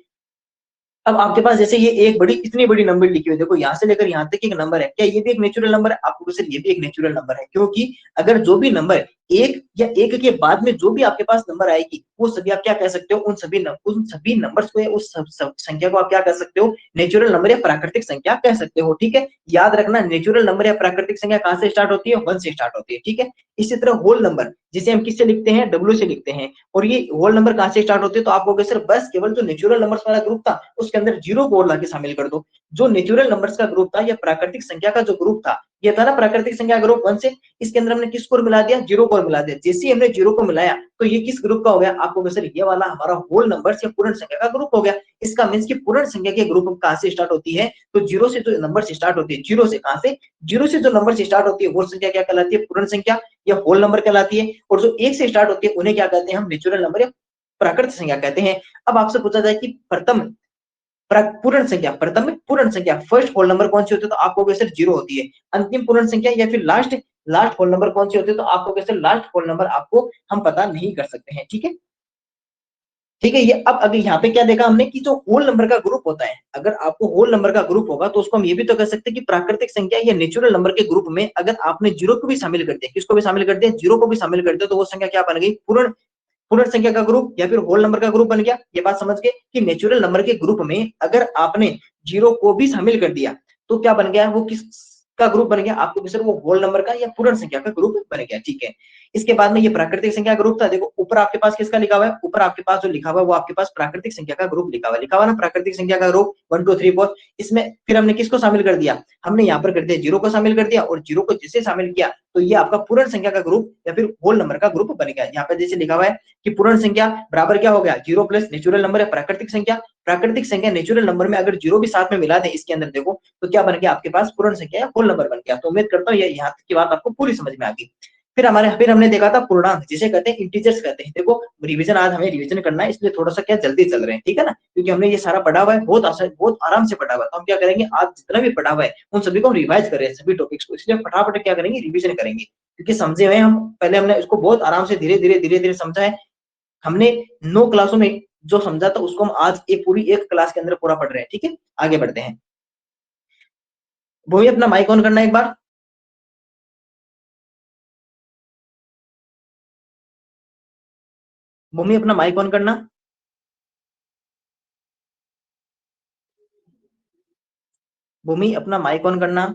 अब आपके पास जैसे ये एक बड़ी, इतनी बड़ी नंबर लिखी हुई है, देखो यहाँ से लेकर यहाँ तक एक नंबर है, क्या ये भी एक नेचुरल नंबर है? आपको सर ये भी एक नेचुरल नंबर है, क्योंकि अगर जो भी नंबर एक या एक के बाद में जो भी आपके पास नंबर आएगी, वो सभी आप क्या कह सकते हो? उन सभी नंबर्स को या उस सब संख्या को आप क्या कह सकते हो? नेचुरल नंबर या प्राकृतिक संख्या कह सकते हो, ठीक है। याद रखना, नेचुरल नंबर या प्राकृतिक संख्या कहाँ से स्टार्ट होती है? 1 से स्टार्ट होती है, ठीक है। इसी तरह होल नंबर, जिसे हम किससे लिखते हैं? W से लिखते हैं। और ये होल नंबर कहाँ से स्टार्ट होते हैं? तो आप कहोगे सर बस केवल जो नेचुरल नंबर्स वाला ग्रुप था उसके अंदर जीरो को और लाके शामिल कर दो। जो नेचुरल नंबर्स का ग्रुप था या प्राकृतिक संख्या का जो ग्रुप था, ये था ना प्राकृतिक संख्या ग्रुप 1 से, इसके अंदर हमने किसको मिला दिया? जीरो को मिला दिया। जैसे ही हमने जीरो को मिलाया तो ये किस ग्रुप का हो गया? आपको सर ये वाला हमारा होल नंबर्स या पूर्ण संख्या का ग्रुप हो गया। इसका मींस कि पूर्ण संख्या के ग्रुप कहाँ से स्टार्ट होती है? तो जीरो से जो नंबर से स्टार्ट होती है, जीरो से कहां से? जीरो से जो नंबर से स्टार्ट होती है वो संख्या क्या कहलाती है? पूर्ण संख्या या होल नंबर कहलाती है। और जो 1 से स्टार्ट होती है उन्हें क्या कहते हैं? हम नेचुरल नंबर या प्राकृतिक संख्या कहते हैं। अब आपसे पूछा जाए कि प्रथम पूर्ण संख्या, प्रथम पूर्ण संख्या, फर्स्ट होल नंबर कौन सी होती है? तो आप कहोगे सर जीरो होती है। अंतिम पूर्ण संख्या या फिर लास्ट लास्ट होल नंबर कौन सी होती है? तो आप कहोगे सर लास्ट होल नंबर आपको हम पता नहीं कर सकते हैं, ठीक है। ठीक है, ये अब अगर यहाँ पे क्या देखा हमने कि जो होल नंबर का ग्रुप होता है, अगर आपको होल नंबर का ग्रुप होगा तो उसको हम ये भी तो कह सकते हैं कि प्राकृतिक संख्या या नेचुरल नंबर के ग्रुप में अगर आपने जीरो को भी शामिल कर दिया, किसको भी शामिल कर दिया? जीरो को भी शामिल कर दिया, तो वो संख्या क्या बन गई? पूर्ण पूर्ण संख्या का ग्रुप या फिर होल नंबर का ग्रुप बन गया। ये बात समझ गए कि नेचुरल नंबर के ग्रुप में अगर आपने जीरो को भी शामिल कर दिया तो क्या बन गया? वो किस का ग्रुप बन गया? आपको सर वो होल नंबर का या पूर्ण संख्या का ग्रुप बन गया, ठीक है। इसके बाद में ये प्राकृतिक संख्या ग्रुप था। देखो ऊपर आपके पास किसका लिखा हुआ है? ऊपर आपके पास जो लिखा हुआ है वो आपके पास प्राकृतिक संख्या का ग्रुप लिखा हुआ ना, प्राकृतिक संख्या का ग्रुप 1 2 3 4। इसमें फिर हमने किसको शामिल कर दिया? हमने यहाँ पर कर दिया जीरो को शामिल कर दिया, और जीरो को जिससे शामिल किया तो ये आपका पूर्ण संख्या का ग्रुप या फिर होल नंबर का ग्रुप बन गया। यहाँ पे जैसे लिखा हुआ है कि पूर्ण संख्या बराबर क्या हो गया? जीरो प्लस नेचुरल नंबर है प्राकृतिक संख्या। प्राकृतिक संख्या नेचुरल नंबर में अगर जीरो भी साथ में मिला दें इसके अंदर, देखो तो क्या बन गया आपके पास? पूर्ण संख्या या होल नंबर बन गया। तो उम्मीद करता हूँ ये यहाँ तक की बात आपको पूरी समझ में आ गई। फिर हमने देखा था पूर्णांक, जिसे कहते हैं इंटीजर्स कहते हैं। देखो रिवीजन, आज हमें रिवीजन करना है, इसलिए थोड़ा सा क्या जल्दी चल रहे हैं, ठीक है ना, क्योंकि हमने ये सारा पढ़ा हुआ है, बहुत आसान बहुत आराम से पढ़ा हुआ है। तो हम क्या करेंगे, आज जितना भी पढ़ा हुआ है उन सभी को हम रिवाइज कर रहे हैं, सभी टॉपिक्स को, इसलिए फटाफट क्या करेंगे? रिवीजन करेंगे, क्योंकि समझे हुए हम पहले हमने इसको बहुत आराम से धीरे धीरे समझा है। हमने 9 क्लासों में जो समझा था उसको हम आज एक पूरी एक क्लास के अंदर पूरा पढ़ रहे हैं, ठीक है। आगे बढ़ते हैं। भूमि अपना माइक ऑन करना एक बार। भूमि अपना माइक ऑन करना। भूमि अपना माइक ऑन करना।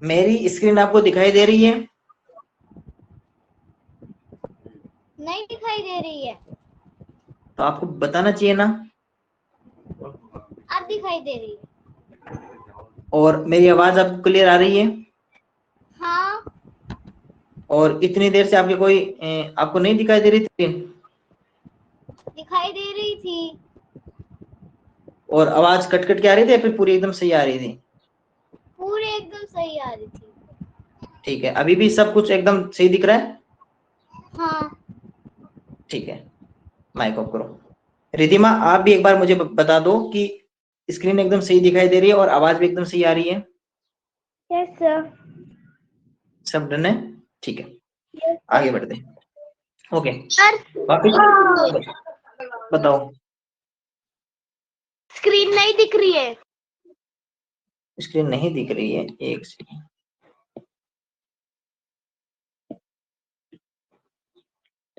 मेरी स्क्रीन आपको दिखाई दे रही है? नहीं दिखाई दे रही है। तो आपको बताना चाहिए ना। अब दिखाई दे रही है। और मेरी आवाज आपको क्लियर आ रही है? हाँ। और इतनी देर से आपके कोई आपको नहीं दिखाई दे रही थी? दिखाई दे रही थी। और आवाज कट कट के आ रही थी या फिर पूरी एकदम सही आ रही थी? पूरी एकदम सही आ रही थी। ठीक है, अभी भी सब कुछ एकदम सही दिख रहा है? हाँ। ठीक है, माइक ऑफ करो। रिधिमा आप भी एक बार मुझे बता दो कि स्क्रीन एकदम सही दिखाई दे रही है और आवाज भी एकदम सही आ रही है? Yes sir. सब डन है? ठीक है, यस आगे बढ़ते हैं। Okay, sir. वापिस बताओ। स्क्रीन नहीं दिख रही है। स्क्रीन नहीं दिख रही है, एक सेकंड।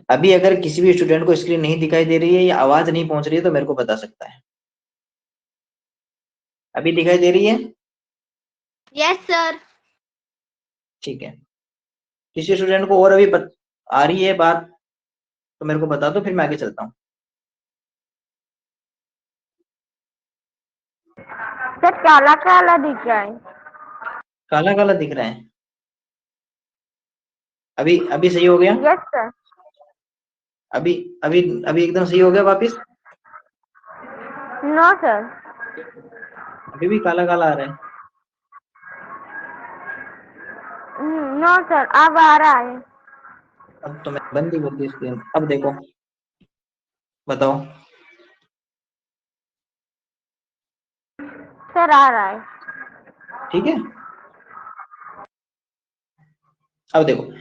अभी अगर किसी भी स्टूडेंट को स्क्रीन नहीं दिखाई दे रही है या आवाज नहीं पहुंच रही है तो मेरे को बता सकता है। अभी दिखाई दे रही है? Yes sir. ठीक है, किसी स्टूडेंट को और अभी आ रही है बात तो मेरे को बता दो, फिर मैं आगे चलता हूँ। सर काला काला दिख रहा है। काला काला दिख रहा है? अभी अभी सही हो गया? Yes sir. अभी अभी अभी एकदम सही हो गया वापिस? No sir. अभी भी काला काला आ रहा है? नो सर, अब आ रहा है। अब तो मैं बंद ही कर दी स्क्रीन। अब देखो, बताओ। सर आ रहा है। ठीक है, अब देखो,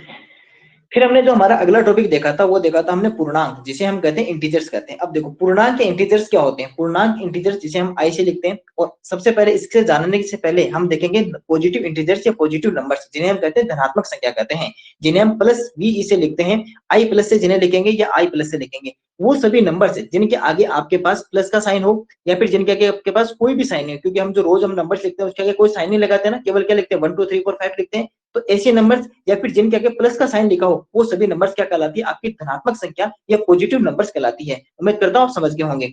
फिर हमने जो हमारा अगला टॉपिक देखा था वो देखा था हमने पूर्णांक, जिसे हम कहते हैं इंटीजर्स कहते हैं। अब देखो, पूर्णांक या इंटीजर्स क्या होते हैं? पूर्णांक इंटीजर्स जिसे हम आई से लिखते हैं, और सबसे पहले इससे जानने से पहले हम देखेंगे पॉजिटिव इंटीजर्स या पॉजिटिव नंबर्स, जिन्हें हम कहते हैं धनात्मक संख्या कहते हैं, जिन्हें हम प्लस वी से लिखते हैं। आई प्लस से जिन्हें लिखेंगे या आई प्लस से लिखेंगे, वो सभी नंबर्स जिनके आगे आपके पास प्लस का साइन हो या फिर जिनके आगे आपके पास कोई भी साइन नहीं हो, क्योंकि हम जो रोज हम नंबर्स लिखते हैं उसके आगे कोई साइन नहीं लगाते ना, केवल क्या लिखते हैं 1 2 3 4 5 लिखते हैं। तो ऐसे नंबर्स या फिर जिनके आगे प्लस का साइन लिखा हो, वो सभी नंबर्स क्या कहलाती है? आपकी धनात्मक संख्या या पॉजिटिव नंबर्स कहलाती है। उम्मीद करता हूं आप समझ गए होंगे।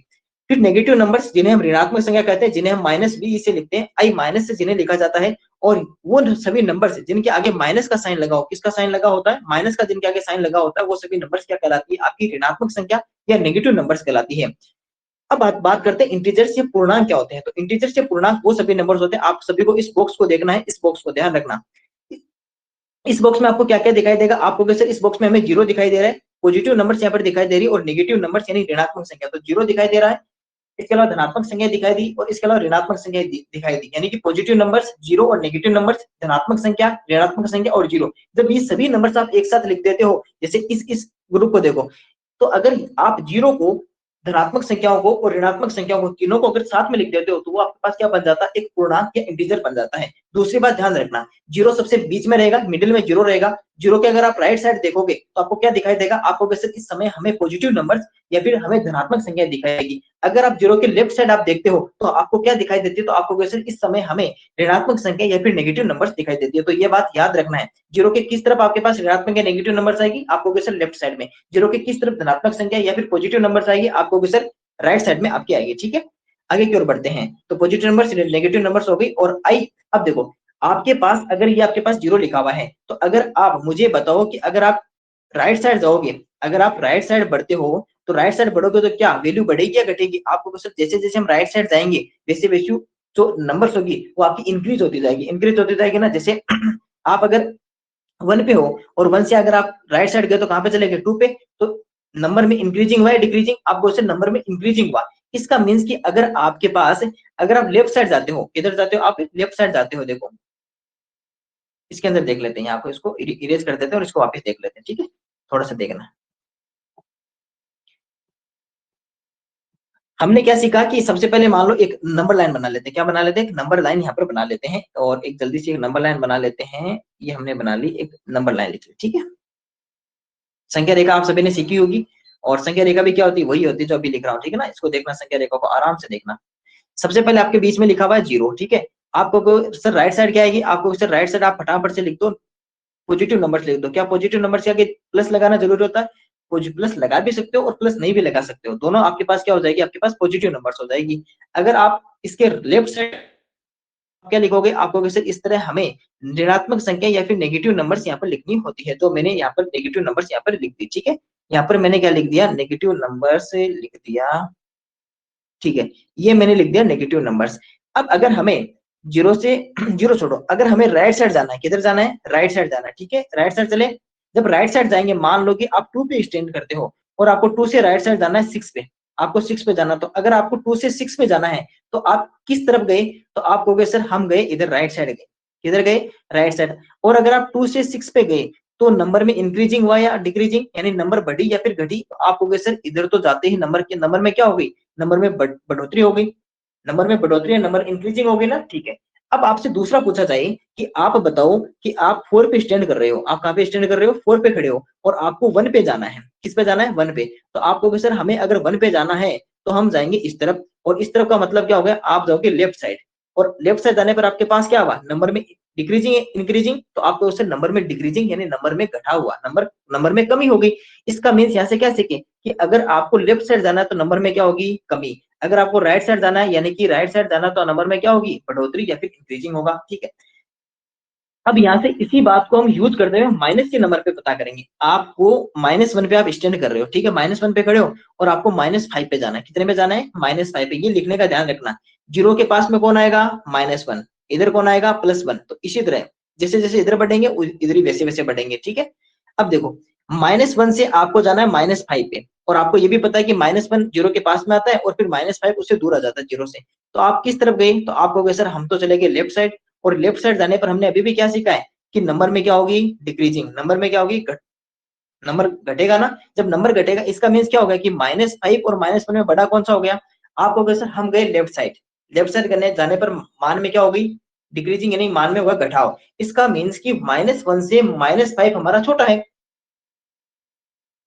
फिर नेगेटिव नंबर्स जिन्हें हम ऋणात्मक संख्या कहते हैं, जिन्हें हम माइनस बी से लिखते हैं, आई माइनस से जिन्हें लिखा जाता है। और वो सभी नंबर्स जिनके आगे माइनस का साइन लगा हो, किसका साइन लगा होता है? माइनस का जिनके आगे साइन लगा होता है, वो सभी नंबर्स क्या कहलाती है? आपकी ऋणात्मक संख्या या नेगेटिव नंबर्स कहलाती है। अब बात करते हैं इंटीजर्स या पूर्णांक क्या होते हैं। तो इंटीजर्स या पूर्णांक वो सभी नंबर्स होते हैं। आप सभी को इस बॉक्स को देखना है, इस बॉक्स को ध्यान रखना। इस बॉक्स में आपको क्या क्या दिखाई देगा? आपको सर इस बॉक्स में हमें जीरो दिखाई दे रहा है, पॉजिटिव नंबर्स यहाँ पर दिखाई दे रही है, और नेगेटिव नंबर्स यानी ऋणात्मक संख्या। तो जीरो दिखाई दे रहा है, इसके अलावा धनात्मक संख्या दिखाई दी, और इसके अलावा ऋणात्मक संख्या दिखाई दी, यानी कि पॉजिटिव नंबर्स जीरो और नेगेटिव नंबर्स, धनात्मक संख्या, ऋणात्मक संख्या और जीरो। जब ये सभी नंबर्स आप एक साथ लिख देते हो, जैसे इस ग्रुप को देखो, तो अगर आप जीरो को, धनात्मक संख्याओं को और ऋणात्मक संख्याओं को, तीनों को अगर साथ में लिख देते हो, तो वो आपके पास क्या बन जाता है? एक पूर्णांक या इंटीजर बन जाता है। दूसरी बात ध्यान रखना, जीरो सबसे बीच में रहेगा, मिडिल में जीरो रहेगा। जीरो के अगर आप राइट साइड देखोगे तो आपको क्या दिखाई देगा? आपको कैसे इस समय हमें पॉजिटिव नंबर्स या फिर हमें धनात्मक संख्या दिखाएगी। अगर आप जीरो के लेफ्ट साइड आप देखते हो तो आपको क्या दिखाई देती है? तो आपको कैसे इस समय हमें ऋणात्मक संख्या या फिर नेगेटिव नंबर्स दिखाई देती है। तो ये बात याद रखना है, जीरो के किस तरफ आपके पास ऋणात्मक या नेगेटिव नंबर्स आएगी? आपको कैसे लेफ्ट साइड में। जीरो के किस तरफ धनात्मक संख्या या फिर पॉजिटिव नंबर्स आएगी? आपको कैसे राइट साइड में आपकी आएगी। ठीक है, आगे की ओर बढ़ते हैं। तो पॉजिटिव नंबर्स, नेगेटिव नंबर्स हो गई, और आई। अब देखो, आपके पास अगर ये आपके पास जीरो लिखा हुआ है, तो अगर आप मुझे बताओ कि अगर आप राइट साइड जाओगे, अगर आप राइट साइड बढ़ते हो, तो राइट साइड बढ़ोगे तो क्या वैल्यू बढ़ेगी या घटेगी? आपको जैसे जैसे हम राइट साइड जाएंगे, वैसे वैसे जो नंबर्स होगी वो आपकी इंक्रीज होती जाएगी, इंक्रीज होती जाएगी ना। जैसे आप अगर 1 पे हो और 1 से अगर आप राइट साइड गए तो कहां पे चले गए? 2 पे। तो नंबर में इंक्रीजिंग हुआ है डिक्रीजिंग? आपको से नंबर में इंक्रीजिंग हुआ। इसका मींस कि अगर आपके पास, अगर आप लेफ्ट साइड जाते हो, किधर जाते हो? आप लेफ्ट साइड जाते हो। देखो इसके अंदर देख लेते हैं, यहाँ को इसको इरेज कर देते हैं और इसको वापस देख लेते हैं। ठीक है, थोड़ा सा देखना। हमने क्या सीखा कि सबसे पहले मान लो एक नंबर लाइन बना लेते हैं। क्या बना लेते हैं? एक नंबर लाइन यहाँ पर बना लेते हैं, और एक जल्दी से एक नंबर लाइन बना लेते हैं। ये हमने बना ली, एक नंबर लाइन लिख ली। ठीक है, संख्या रेखा आप सभी ने सीखी होगी, और संख्या रेखा भी क्या होती है? वही होती है जो अभी लिख रहा हूँ। ठीक है ना, इसको देखना, संख्या रेखा को आराम से देखना। सबसे पहले आपके बीच में लिखा हुआ है जीरो। ठीक है, आपको सर राइट साइड क्या आएगी? आपको सर राइट साइड आप फटाफट से लिख दो, पॉजिटिव नंबर्स लिख दो। क्या पॉजिटिव नंबर्स के आगे प्लस लगाना जरूरी होता है? कुछ प्लस लगा भी सकते हो और प्लस नहीं भी लगा सकते हो, दोनों आपके पास क्या हो जाएगी? आपके पास पॉजिटिव नंबर्स हो जाएगी। अगर आप इसके लेफ्ट साइड क्या लिखोगे? आपको सर इस तरह हमें ऋणात्मक संख्या या फिर नेगेटिव नंबर्स यहाँ पर लिखनी होती है। तो मैंने यहाँ पर नेगेटिव नंबर्स यहाँ पर लिख दी। ठीक है, यहाँ पर मैंने क्या लिख दिया? नेगेटिव नंबर्स लिख दिया। ठीक है, ये मैंने लिख दिया नेगेटिव नंबर्स। अब अगर हमें जीरो से जीरो छोड़ो, अगर हमें राइट साइड जाना है, किधर जाना है? राइट साइड जाना है। ठीक है, राइट साइड चले। जब राइट साइड जाएंगे, मान लो कि आप 2 पे स्टैंड करते हो और आपको 2 से राइट साइड जाना है 6 पे, आपको 6 पे जाना। तो अगर आपको 2 से 6 पे जाना है तो आप किस तरफ गए? तो आप कहोगे सर हम गए इधर राइट साइड गए। किधर गए? Right side. और अगर आप 2 से 6 पे गए तो नंबर में इंक्रीजिंग हुआ या डिक्रीजिंग, यानी नंबर बढ़ी या फिर घटी? तो आप कहोगे सर इधर तो जाते ही नंबर में क्या हो गई? नंबर में बढ़ोतरी हो गई। नंबर में बढ़ोतरी है, नंबर इंक्रीजिंग हो गई ना। ठीक है, अब आपसे दूसरा पूछा जाए कि आप बताओ कि आप 4 पे स्टैंड कर रहे हो, आप कहां पे स्टैंड कर रहे हो? 4 पे खड़े हो, और आपको 1 पे जाना है। किस पे जाना है? 1 पे। तो आपको भी सर हमें अगर 1 पे जाना है तो हम जाएंगे इस तरफ, और इस तरफ का मतलब क्या हो गया? आप जाओगे लेफ्ट साइड, और लेफ्ट साइड जाने पर आपके पास क्या हुआ? नंबर में डिक्रीजिंग है, इंक्रीजिंग, तो आपको उससे नंबर में डिक्रीजिंग यानी नंबर में घटा हुआ, नंबर में कमी हो गई। इसका मीन्स यहाँ से क्या सीखे कि अगर आपको लेफ्ट साइड जाना है तो नंबर में क्या होगी, कमी। अगर आपको राइट साइड जाना है यानी कि राइट साइड जाना तो नंबर में क्या होगी, बढ़ोतरी या फिर इंक्रीजिंग होगा। ठीक है, अब यहाँ से इसी बात को हम यूज करते हुए माइनस के नंबर पे पता करेंगे। आपको -1 पे आप स्टैंड कर रहे हो, ठीक है, -1 पे खड़े हो और आपको -5 पे जाना है। कितने पे जाना है, -5 पे। ये लिखने का ध्यान रखना, 0 के पास में कौन आएगा, -1, इधर कौन आएगा, +1। तो इसी तरह जैसे जैसे इधर बढ़ेंगे इधर ही वैसे वैसे बढ़ेंगे। ठीक है, अब देखो -1 से आपको जाना है -5 पे, और आपको ये भी पता है कि -1 0 के पास में आता है और फिर -5 उससे दूर आ जाता है 0 से। तो आप किस तरफ गए, तो आप कहोगे सर हम तो चले गए लेफ्ट साइड, और लेफ्ट साइड जाने पर हमने अभी भी क्या सीखा है कि नंबर में क्या होगी, डिक्रीजिंग। नंबर में क्या होगी, नंबर घटेगा ना। जब नंबर घटेगा इसका मीन्स क्या होगा कि -5 और -1 में बड़ा कौन सा हो गया। आप कहोगे सर हम गए लेफ्ट साइड, लेफ्ट साइड करने जाने पर मान में क्या होगी, डिक्रीजिंग यानी मान में होगा घटाव। इसका मीन्स कि -1 से -5 हमारा छोटा है।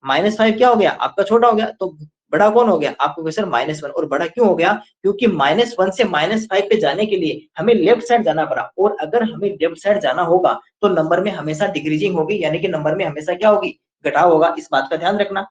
-5 क्या हो गया, आपका छोटा हो गया, तो बड़ा कौन हो गया, आपको क्वेश्चन -1। और बड़ा क्यों हो गया, क्योंकि -1 से -5 पे जाने के लिए हमें लेफ्ट साइड जाना पड़ा, और अगर हमें लेफ्ट साइड जाना होगा तो नंबर में हमेशा डिक्रीजिंग होगी, यानी कि नंबर में हमेशा क्या होगी, घटाव होगा। इस बात का ध्यान रखना।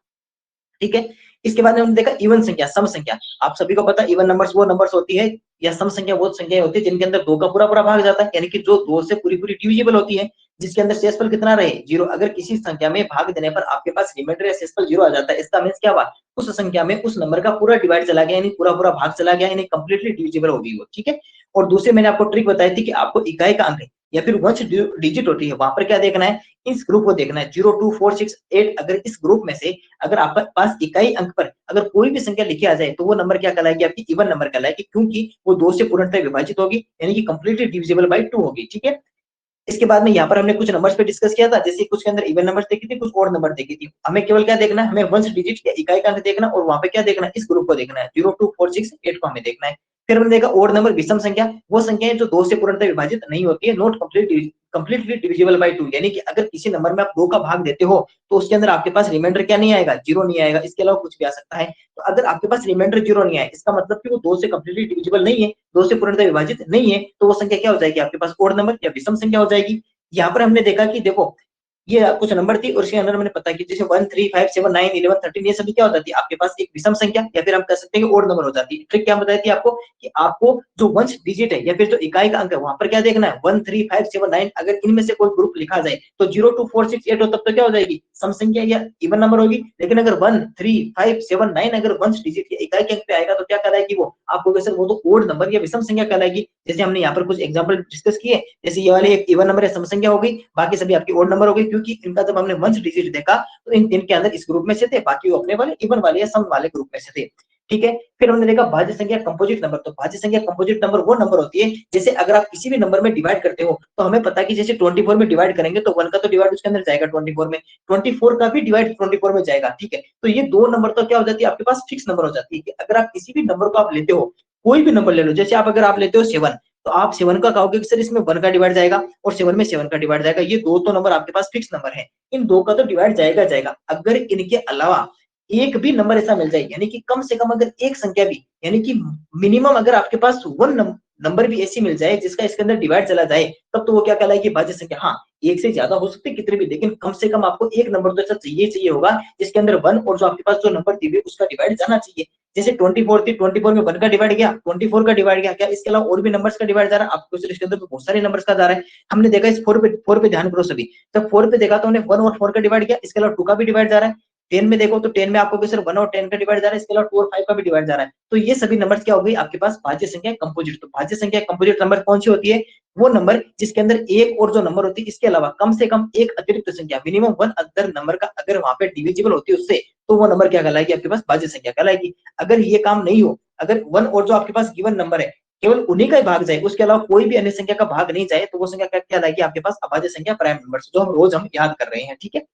ठीक है, इसके बाद में हमने देखा इवन संख्या, सम संख्या। आप सभी को पता है इवन नंबर्स वो नंबर्स होती है, या सम संख्या वो संख्याएं होती है जिनके अंदर 2 का पूरा पूरा भाग जाता है, यानी कि जो 2 से पूरी पूरी डिविजिबल होती है, जिसके अंदर शेषफल कितना रहे, 0। अगर किसी संख्या में भाग देने पर आपके पास रिमाइंडर या शेषफल 0 आ जाता है, इसका मीन्स क्या हुआ, उस संख्या में उस नंबर का पूरा डिवाइड चला गया, यानी पूरा पूरा भाग चला गया, यानी कंप्लीटली डिविजिबल हो गई वो। ठीक है, और दूसरे मैंने आपको ट्रिक बताई थी कि आपको इकाई का अंक या फिर वंश डिजिट होती है, वहां पर क्या देखना है, इस ग्रुप को देखना है 0 2 4 6 8। अगर इस ग्रुप में से अगर आपके पास इकाई अंक पर अगर कोई भी संख्या लिखी आ जाए तो वो नंबर क्या कहलाएगी, आपकी इवन नंबर कहलाएगी, क्योंकि वो 2 से पूर्णतः विभाजित होगी, यानी कि कंप्लीटली डिविजिबल बाय 2 होगी। ठीक है, इसके बाद में यहाँ पर हमने कुछ नंबर्स पे डिस्कस किया था, जैसे कुछ के अंदर इवन नंबर्स देखी थी, कुछ और नंबर देखी थी। हमें केवल क्या देखना है, हमें वंश डिजिट या इकाई का अंक देखना, और वहां पे क्या देखना है, इस ग्रुप को देखना है, 0 2 4 6 8 को हमें देखना है। फिर हमने देखा ओड नंबर, विषम संख्या, वो संख्याएं जो 2 से पूर्णतः विभाजित नहीं होती है, नॉट कंप्लीटली डिविजिबल बाय 2, यानी कि अगर किसी नंबर में आप 2 का भाग देते हो तो उसके अंदर आपके पास रिमाइंडर क्या नहीं आएगा, 0 नहीं आएगा, इसके अलावा कुछ भी आ सकता है। तो अगर आपके पास रिमाइंडर 0 नहीं आए, इसका मतलब कि वो 2 से कंप्लीटली डिविजिबल नहीं है, 2 से पूर्णतः विभाजित नहीं है, तो वो संख्या क्या हो जाएगी, आपके पास ओड नंबर या विषम संख्या हो जाएगी। यहाँ पर हमने देखा कि देखो ये कुछ नंबर थी और इसके अंदर मैंने पता कि जैसे 1 3 5 7 9 11 13 ये सभी क्या हो जाती है आपके पास एक विषम संख्या, या फिर हम कह सकते हैं कि ओड नंबर हो जाती है। ट्रिक क्या बताई थी आपको कि आपको जो वंश डिजिट है या फिर जो इकाई का अंक है वहां पर क्या देखना है, 1 3 5 7 9। अगर इनमें से कोई ग्रुप लिखा जाए तो 0 2 4 6 8 हो, तब तो क्या हो जाएगी, सम संख्या या इवन नंबर होगी। लेकिन अगर 1 3 5 7 9 अगर वंश डिजिट या इकाई के अंक पे आएगा तो क्या कहलाएगी वो, आपको सर वो तो ओड नंबर या विषम संख्या कहलाएगी। जैसे हमने यहाँ पर कुछ एग्जांपल डिस्कस किए, जैसे ये वाले एक इवन नंबर या सम संख्या हो गई, बाकी सभी आपकी ओड नंबर हो गई, क्योंकि इनका जब हमने वंश डिजिट देखा तो इन तीन के अंदर इस ग्रुप में से थे, बाकी वो अपने वाले इवन वाले या सम वाले ग्रुप में से थे। ठीक है, फिर हमने देखा भाज्य संख्या कंपोजिट नंबर। तो भाज्य संख्या कंपोजिट नंबर वो नंबर होती है जैसे अगर आप किसी भी नंबर में डिवाइड करते हो तो हमें पता है कि जैसे 24 में डिवाइड करेंगे तो 1 का तो डिवाइड उसके अंदर जाएगा 24 में, 24 का भी डिवाइड 24 में जाएगा। ठीक है, तो ये दो नंबर तो क्या हो जाती है आपके पास फिक्स नंबर हो जाती है कि अगर आप किसी भी नंबर को आप लेते हो, कोई भी नंबर ले लो, जैसे आप अगर आप लेते हो 7 तो आप 7 का कहोगे कि सर इसमें 1 का डिवाइड जाएगा और 7 में 7 का डिवाइड जाएगा, ये दो तो नंबर आपके पास फिक्स नंबर है, इन दो का तो डिवाइड जाएगा जाएगा। अगर इनके अलावा एक भी नंबर ऐसा मिल जाए, यानी कि कम से कम अगर एक संख्या भी, यानी कि मिनिमम अगर आपके पास वन नंबर भी ऐसी मिल जाए जिसका इसके अंदर डिवाइड चला जाए, तब तो वो क्या कहलाएगी, भाज्य संख्या। हाँ, एक से ज्यादा हो सकते कितने भी, लेकिन कम से कम आपको एक नंबर तो ऐसा चाहिए चाहिए होगा जिसके अंदर 1 और जो आपके पास जो नंबर दी हुई उसका डिवाइड जाना चाहिए। जैसे 24 थी, 24 में 1 का डिवाइड गया, 24 का डिवाइड गया, क्या इसके अलावा और भी नंबर्स का डिवाइड जा रहा है आपको, इसके अंदर तो बहुत सारे नंबर्स का जा रहा है। हमने देखा इस 4 पे ध्यान करो सभी, जब 4 पे देखा तो हमने 1 और 4 का डिवाइड किया, इसके अलावा 2 का भी डिवाइड जा रहा है। 10 में देखो तो 10 में आपको सिर्फ 1 और 10 का डिवाइड जा रहा है, इसके अलावा 2 और 5 का भी डिवाइड जा रहा है। तो ये सभी नंबर्स क्या हो गई आपके पास, भाज्य संख्या कंपोजिट। तो भाज्य संख्या कंपोजिट नंबर कौन सी होती है, वो नंबर जिसके अंदर एक और जो नंबर होती है इसके अलावा कम से कम एक अतिरिक्त संख्या, मिनिमम 1 अदर नंबर का अगर वहां पे डिविजिबल होती है उससे, तो वो नंबर क्या कहलाएगी आपके पास, भाज्य संख्या कहलाएगी। अगर ये काम नहीं हो, अगर 1 और जो आपके पास गिवन नंबर है केवल उन्हीं का ही भाग जाए, उसके अलावा कोई भी अन्य संख्या का भाग नहीं जाए, तो वो संख्या क्या कहलाएगी आपके पास, अभाज्य संख्या प्राइम नंबर, जो हम रोज याद कर रहे हैं। ठीक है,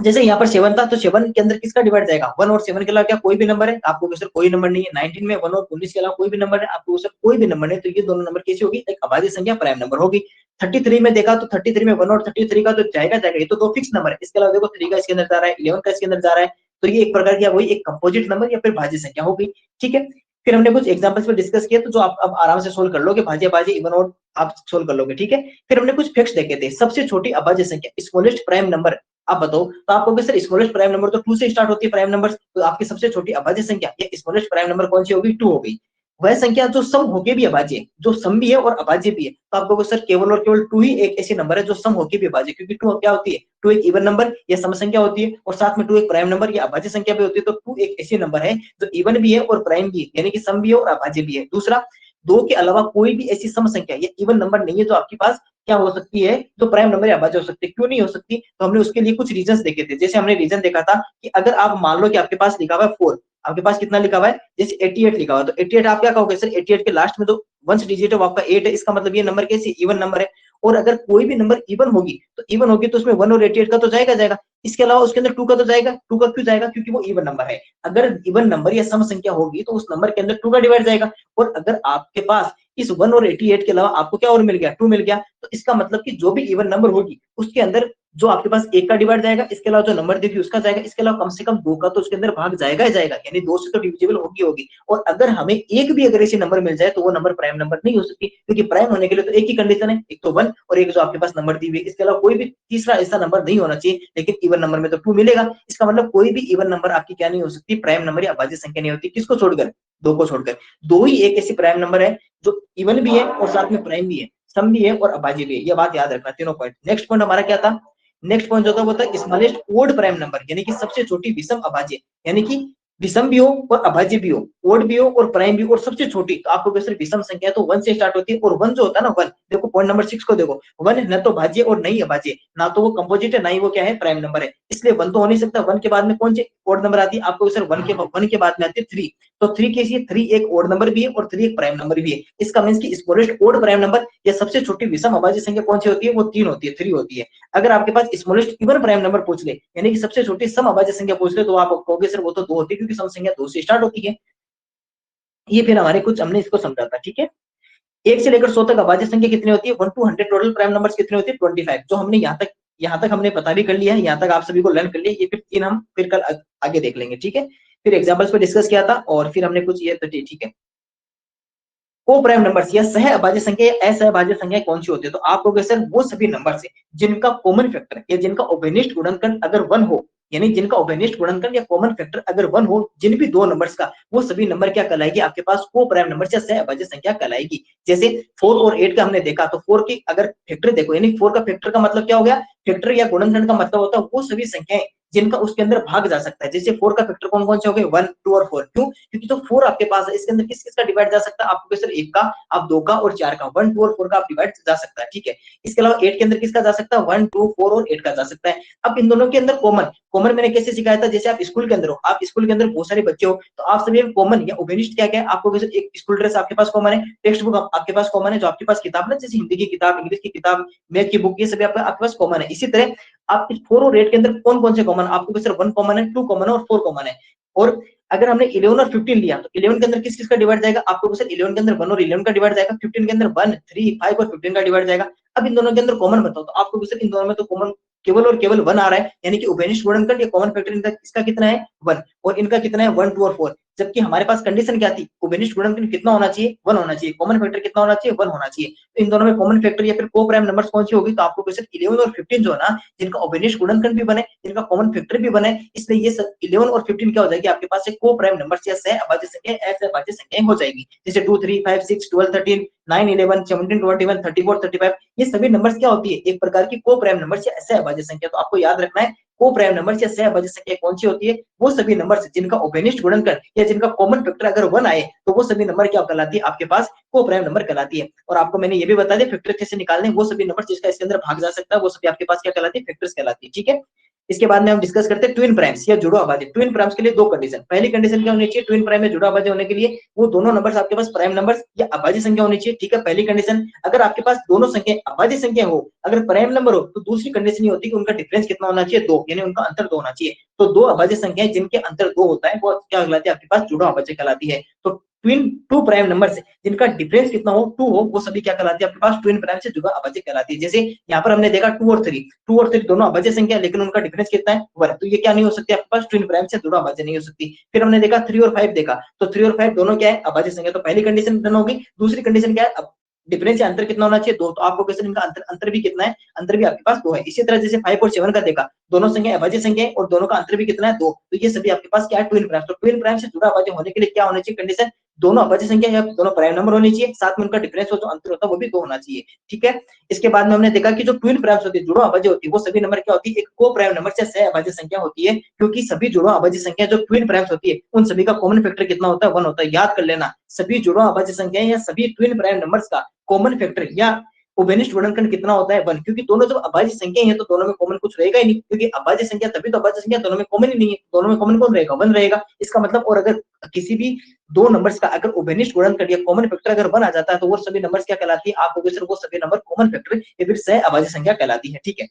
जैसे यहाँ पर 7 था तो 7 के अंदर किसका डिवाइड जाएगा, 1 और 7 के अलावा क्या कोई भी नंबर है, आपको सर कोई नंबर नहीं है। 19 में 1 और 19 के अलावा कोई भी नंबर है, आपको सर कोई भी नंबर नहीं, तो ये दोनों नंबर कैसी होगी, एक अभाज्य संख्या प्राइम नंबर होगी। 33 में देखा तो 33 में 1 और 33 का तो जाएगा जाएगा, ये तो दो फिक्स नंबर है। इसके अलावा देखो 3 का इसके अंदर जा रहा है, 11 का इसके अंदर जा रहा है, तो ये एक प्रकार की वही एक कंपोजिट नंबर या फिर भाज्य संख्या होगी। ठीक है, फिर हमने कुछ एग्जांपल्स पे डिस्कस किया, तो जो आप अब आराम से सोल्व कर लोगे, भाज्य भाज्य इवन और आप सोल्व कर लोगे, ठीक है। फिर हमने कुछ फैक्ट्स देखे थे, सबसे छोटी अभाज्य संख्या, स्मॉलेस्ट प्राइम नंबर, आप बताओ। तो आप कहोगे सर स्मॉलेस्ट प्राइम नंबर तो 2 से स्टार्ट होती है प्राइम नंबर, तो आपकी सबसे छोटी अभाज्य संख्या या स्मॉलेस्ट प्राइम नंबर कौन सी होगी? 2 हो गई। वह संख्या जो सम होके भी अभाज्य है, जो सम भी है और अभाज्य भी है, तो आप कहोगे सर केवल और केवल 2 ही एक ऐसी नंबर है जो सम होके भी अभाज्य, क्योंकि 2 क्या होती है? 2 एक इवन नंबर या सम संख्या होती है, और साथ में 2 एक प्राइम नंबर या अभाज्य संख्या भी होती है। तो 2 एक ऐसी नंबर है जो इवन भी है और प्राइम भी है, यानी कि सम भी है और अभाज्य भी है। दूसरा, 2 के अलावा कोई भी ऐसी सम संख्या या इवन नंबर नहीं है जो आपके पास क्या हो सकती है, जो प्राइम नंबर या अभाज्य हो सकती है। क्यों नहीं हो सकती? तो हमने उसके लिए कुछ रीजंस देखे थे। जैसे हमने रीजन देखा था कि अगर आप मान लो कि आपके पास लिखा हुआ है 4, आपके पास कितना लिखा हुआ है? जैसे 88 लिखा हुआ है, तो 88 आप क्या कहोगे? सर 88 के लास्ट में तो वंस डिजिट है वो आपका 8 है, इसका मतलब ये नंबर कैसी इवन नंबर है। और अगर कोई भी नंबर इवन होगी तो उसमें 1 और 88 का तो जाएगा। इसके अलावा उसके अंदर 2 का तो जाएगा। 2 का क्यों जाएगा? क्योंकि वो इवन नंबर है। अगर इवन नंबर या सम संख्या होगी तो उस नंबर के अंदर 2 का डिवाइड जाएगा। और अगर आपके पास इस 1 और 88 के अलावा आपको क्या और मिल गया? 2 मिल गया। तो इसका मतलब कि जो भी इवन नंबर होगी उसके अंदर जो आपके पास 1 का डिवाइड जाएगा, इसके अलावा जो नंबर देखिए उसका जाएगा, इसके अलावा कम से कम 2 का तो उसके अंदर भाग जाएगा ही जाएगा, यानी 2 से तो डिविजिबल होगी। और अगर हमें एक भी अगर ऐसी नंबर मिल जाए तो वो नंबर प्राइम नंबर नहीं हो सकती, क्योंकि प्राइम होने के लिए तो एक ही कंडीशन है, एक तो 1 और एक जो आपके पास नंबर दी हुई है। इसके अलावा कोई भी तीसरा ऐसा नंबर नहीं होना चाहिए, लेकिन इवन नंबर में तो 2 मिलेगा। इसका मतलब कोई भी इवन नंबर आपकी क्या नहीं हो सकती? प्राइम नंबर या अभाज्य संख्या नहीं होती। किसको छोड़कर? 2 को छोड़कर। 2 ही एक ऐसी प्राइम नंबर है जो इवन भी है और साथ में प्राइम भी है, सम भी है और अभाज्य भी है। ये बात याद रखना, तीनों पॉइंट। नेक्स्ट पॉइंट हमारा क्या था? नेक्स्ट पॉइंट जो था वो था स्मॉलेस्ट ओड प्राइम नंबर, यानी कि सबसे छोटी विषम अभाज्य, यानी कि विषम भी हो और अभाज्य भी हो, ओड भी हो और प्राइम भी हो और सबसे छोटी। तो आपको कैसे विषम संख्या तो 1 से स्टार्ट होती है, और 1 जो होता है ना 1, देखो पॉइंट नंबर 6 को देखो, 1 न तो भाज्य और नहीं अभाज्य, ना तो वो कंपोजिट है ना ही वो क्या है प्राइम नंबर है, इसलिए 1 तो हो नहीं सकता। 1 के बाद में कौन सी ओड नंबर आती है? आपको सर 1 के बाद में आती है 3। तो 3 कैसी है? 3 एक ओड नंबर भी है और 3 एक प्राइम नंबर भी है। इसका मींस कि स्मॉलेस्ट ओड प्राइम नंबर या सबसे छोटी विषम अभाज्य संख्या कौन सी होती है? वो 3 होती है, 3 होती है। अगर आपके पास स्मॉलेस्ट इवन प्राइम नंबर पूछ ले, यानी कि सबसे छोटी सम अभाज्य संख्या पूछ ले, तो आप कहोगे सर वो तो 2 होती है, क्योंकि सम संख्या 2 से स्टार्ट होती है। ये फिर हमारे कुछ हमने इसको समझा था, ठीक है। 1 से लेकर 100 तक अभाज्य संख्या कितनी होती है? 1 to 100 टोटल प्राइम नंबर्स कितने होती है? 25। जो हमने यहाँ तक हमने पता भी कर लिया है, यहाँ तक आप सभी को लर्न कर लिया। ये फिर 3 हम फिर कल आगे देख लेंगे, ठीक है। फिर एग्जांपल्स पे डिस्कस किया था और फिर हमने कुछ ये तो ठीक है। को प्राइम नंबर्स या सह अभाज्य संख्या या असहभाज्य संख्या कौन सी होती है? तो आप कहोगे सर वो सभी नंबर्स है जिनका कॉमन फैक्टर या जिनका उभयनिष्ठ गुणनखंड अगर 1 हो, यानी जिनका उभयनिष्ठ गुणनखंड या कॉमन फैक्टर अगर 1 हो, जिन भी 2 नंबर्स का, वो सभी नंबर क्या कहलाएगी? आपके पास को प्राइम नंबर या सह अभाज्य संख्या कहलाएगी। जैसे 4 और 8 का हमने देखा, तो 4 की अगर फैक्टर देखो, यानी 4 का फैक्टर का मतलब क्या हो गया? फैक्टर या गुणनखंड का मतलब होता है वो सभी संख्याएं जिनका उसके अंदर भाग जा सकता है। जैसे 4 का फैक्टर कौन-कौन से हो गए? 1, 2 और 4। क्यों? क्योंकि तो 4 आपके पास है, इसके अंदर किस-किस का डिवाइड जा सकता है? आपको सिर्फ 1 का, आप 2 का और 4 का, 1, 2 और 4 का आप डिवाइड जा सकता है, ठीक है। इसके अलावा 8 के अंदर किसका जा सकता है? 1, 2, 4 और 8 का जा सकता है। अब इन दोनों के अंदर कॉमन मैंने कैसे सिखाया था? जैसे आप स्कूल के अंदर हो, आप स्कूल के अंदर बहुत सारे बच्चे हो, तो आप सभी कॉमन या उभयनिष्ठ क्या-क्या है? आपको कैसे एक स्कूल ड्रेस आपके पास कॉमन है, टेक्स्ट बुक आपके पास कॉमन है, जो आपके पास किताब ना, जैसे हिंदी की किताब, इंग्लिश की किताब, मैथ की बुक, ये सभी आपके पास कॉमन है। इसी तरह आप इस 4 और 8 के अंदर कौन-कौन से कॉमन? आपको सिर्फ 1 कॉमन है, 2 कॉमन है और 4 कॉमन है। और अगर हमने 11 और 15 लिया, तो 11 के अंदर किस-किस का डिवाइड जाएगा? आपको सिर्फ 11 के अंदर 1 और 11 का डिवाइड जाएगा, 15 के अंदर 1, 3, 5 और 15 का डिवाइड जाएगा। अब इन दोनों के अंदर कॉमन बताओ, तो आपको सिर्फ इन दोनों में तो कॉमन केवल और केवल 1 आ रहा है, यानी कि उभयनिष्ठ गुणनखंड या कॉमन फैक्टर इनका इसका कितना है? 1, और इनका कितना है? 1, 2 और 4। जबकि हमारे पास कंडीशन क्या थी? उभयनिष्ठ गुणनखंड कितना होना चाहिए? 1 होना चाहिए। कॉमन फैक्टर कितना होना चाहिए? 1 होना चाहिए। तो इन दोनों में कॉमन फैक्टर या फिर को प्राइम नंबर्स कौन सी होगी? तो आपको सिर्फ 11 और 15 जो है ना, जिनका उभयनिष्ठ गुणनखंड भी बने, जिनका कॉमन फैक्टर भी बने, इसलिए ये सब 11 और 15 क्या हो जाएगी? आपके पास एक को प्राइम नंबर्स या सह अभाज्य संख्या, असहभाज्य संख्याएं हो जाएगी। जैसे 2, 3, 5, 6, 12, 13, 9, 11, 17, 21, 34, 35, ये सभी नंबर्स क्या होती है? एक प्रकार की को प्राइम नंबर्स या असहभाज्य संख्या। तो आपको याद रखना है, को प्राइम नंबर्स या सहअभाज्य संख्या कौन सी होती है? वो सभी नंबर्स जिनका उभयनिष्ठ गुणनखंड या जिनका कॉमन फैक्टर अगर 1 आए, तो वो सभी नंबर क्या कहलाती है? आपके पास को प्राइम नंबर कहलाती है। और आपको मैंने ये भी बता दिया फैक्टर कैसे निकालने हैं, वो सभी नंबर जिसका इसके अंदर भाग जा सकता है, वो सभी आपके पास क्या कहलाती है? फैक्टर्स कहलाती है, ठीक है। इसके बाद में हम डिस्कस करते हैं ट्विन प्राइम्स या जुड़वा अभाज्य। ट्विन प्राइम्स के लिए 2 कंडीशन। पहली कंडीशन क्या होनी चाहिए ट्विन प्राइम में जुड़वा अभाज्य होने के लिए? वो दोनों नंबर्स आपके पास प्राइम नंबर्स या अभाज्य संख्या होनी चाहिए, ठीक है, पहली कंडीशन। अगर आपके पास दोनों संख्या अभाज्य संख्या हो, अगर प्राइम नंबर हो, तो दूसरी कंडीशन ये होती है कि उनका डिफरेंस कितना होना चाहिए? 2, यानी उनका अंतर 2 होना चाहिए। तो 2 अभाज्य संख्याएं जिनके अंतर 2 होता है, वो क्या कहलाती है? आपके पास जुड़वा अभाज्य कहलाती है। तो ट्विन टू प्राइम नंबर से जिनका डिफरेंस कितना हो 2 हो, वो सभी क्या कहलाती है आपके पास ट्विन प्राइम से जुड़ा अभाज्य कहलाती है। जैसे यहाँ पर हमने देखा 2 और 3 दोनों अभाज्य संख्या है, लेकिन उनका डिफरेंस कितना है 1, तो ये क्या नहीं हो सकती आपके पास ट्विन प्राइम से जुड़ा अभाज्य नहीं हो सकती। फिर हमने देखा 3 और 5 देखा, तो 3 और 5 दोनों क्या है अभाज्य संख्या, तो पहली कंडीशन डन होगी। दूसरी कंडीशन क्या है, डिफरेंस या अंतर कितना होना चाहिए 2, तो आपको क्वेश्चन इनका अंतर भी कितना है, अंतर भी आपके पास 2 है। इसी तरह जैसे 5 और 7 का देखा, दोनों संख्या अभाज्य संख्या है और दोनों का अंतर भी कितना है 2, तो ये सभी आपके पास क्या है ट्विन प्राइम। तो ट्विन प्राइम से जुड़ा अभाज्य होने के लिए क्या होना चाहिए कंडीशन, दोनों अभाज्य संख्या या दोनों प्राइम नंबर होनी चाहिए, साथ में उनका डिफरेंस हो जो अंतर होता है वो भी 2 होना चाहिए। ठीक है, इसके बाद में हमने देखा कि जो ट्विन प्राइम्स होती है, जुड़वां अभाज्य होती है, वो सभी नंबर क्या होती है एक को प्राइम नंबर से सह अभाज्य संख्या होती है, क्योंकि सभी जुड़वां अभाज्य संख्या जो ट्विन प्राइम्स होती है उन सभी का कॉमन फैक्टर कितना होता है 1 होता है। याद कर लेना, सभी जुड़वां अभाज्य संख्या या सभी ट्विन प्राइम नंबर्स का कॉमन फैक्टर या उभयनिष्ठ गुणनखंड कितना होता है 1, क्योंकि दोनों जब अभाज्य संख्या है तो दोनों में कॉमन कुछ रहेगा ही नहीं, क्योंकि अभाज्य संख्या तभी तो अभाज्य संख्या, दोनों में कॉमन ही नहीं है, दोनों में कॉमन कौन रहेगा 1 रहेगा। इसका मतलब, और अगर किसी भी दो नंबर्स का अगर उभयनिष्ठ गुणनखंड या कॉमन फैक्टर अगर 1 आ जाता है तो वो सभी नंबर्स क्या कहलाती है आपको सिर्फ वो सभी नंबर कॉमन फैक्टर या फिर सह अभाज्य संख्या कहलाती है। ठीक है,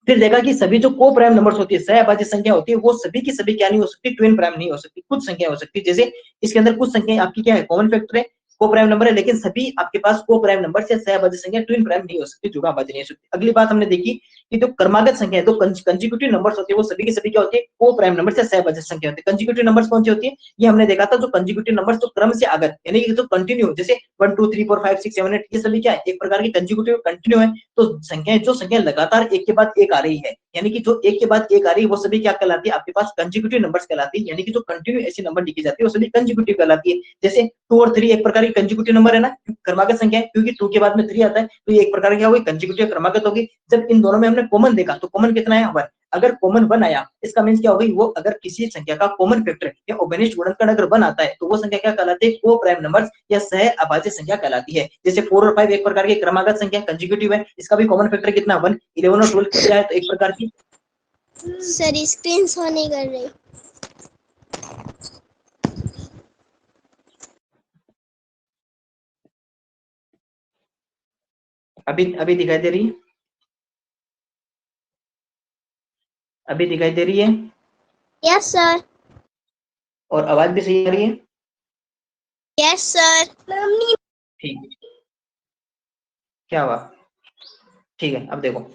फिर देखा कि सभी जो को प्राइम नंबर्स होती है सह अभाज्य संख्या होती है वो सभी की सभी क्या नहीं हो सकती ट्विन प्राइम नहीं हो सकती, कुछ संख्या हो सकती है। जैसे इसके अंदर कुछ संख्याएं आपकी क्या है कॉमन फैक्टर है, को प्राइम नंबर है, लेकिन सभी आपके पास को प्राइम नंबर से सह अभाज्य संख्या ट्विन प्राइम नहीं हो सकती, जुड़ा अभाज्य नहीं हो सकती। अगली बात हमने देखी कि जो क्रमागत संख्या है, तो कंसेक्यूटिव नंबर्स होते हैं वो सभी की सभी क्या होती है को प्राइम नंबर से सह अभाज्य संख्या होती है। कंसेक्यूटिव नंबर्स कौन सी होती है, ये हमने देखा था, जो कंसेक्यूटिव नंबर्स तो क्रम से आगत यानी कि जो कंटिन्यू, जैसे 1 2 3 4 5 6 7 8 ये सभी क्या है एक प्रकार की कंसेक्यूटिव कंटिन्यू है। तो संख्याएं जो संख्या लगातार एक के बाद एक आ रही है, यानी कि जो एक के बाद एक आ रही है वो सभी क्या कहलाती है आपके पास कंसेक्यूटिव नंबर्स कहलाती है, यानी कि जो कंटिन्यू ऐसी नंबर लिखी जाती है वो सभी कंसेक्यूटिव कहलाती है। जैसे 2 और 3 एक प्रकार की कंसेक्यूटिव नंबर है ना, क्रमागत संख्या है, क्योंकि 2 के बाद में 3 आता है तो ये एक प्रकार की क्या होगी कंसेक्यूटिव क्रमागत होगी। जब इन दोनों में हमने कॉमन देखा तो कॉमन कितना है 1, अगर कॉमन 1 आया इसका मींस क्या हो गई, वो अगर किसी संख्या का कॉमन फैक्टर या उभयनिष्ठ गुणनखंड अगर 1 आता है तो वो संख्या क्या कहलाती है को प्राइम नंबर्स या सह अभाज्य संख्या कहलाती है। जैसे 4 और 5 एक प्रकार की क्रमागत संख्या कंसेक्यूटिव है, इसका भी कॉमन फैक्टर कितना 1, 11 और 12 क्या है तो एक प्रकार की। सर स्क्रीन शो नहीं कर रही। अभी दिखाई दे रही है, अभी दिखाई दे रही है यस सर। और आवाज भी सही आ रही है। Yes sir. ठीक है, क्या हुआ, ठीक है। अब देखो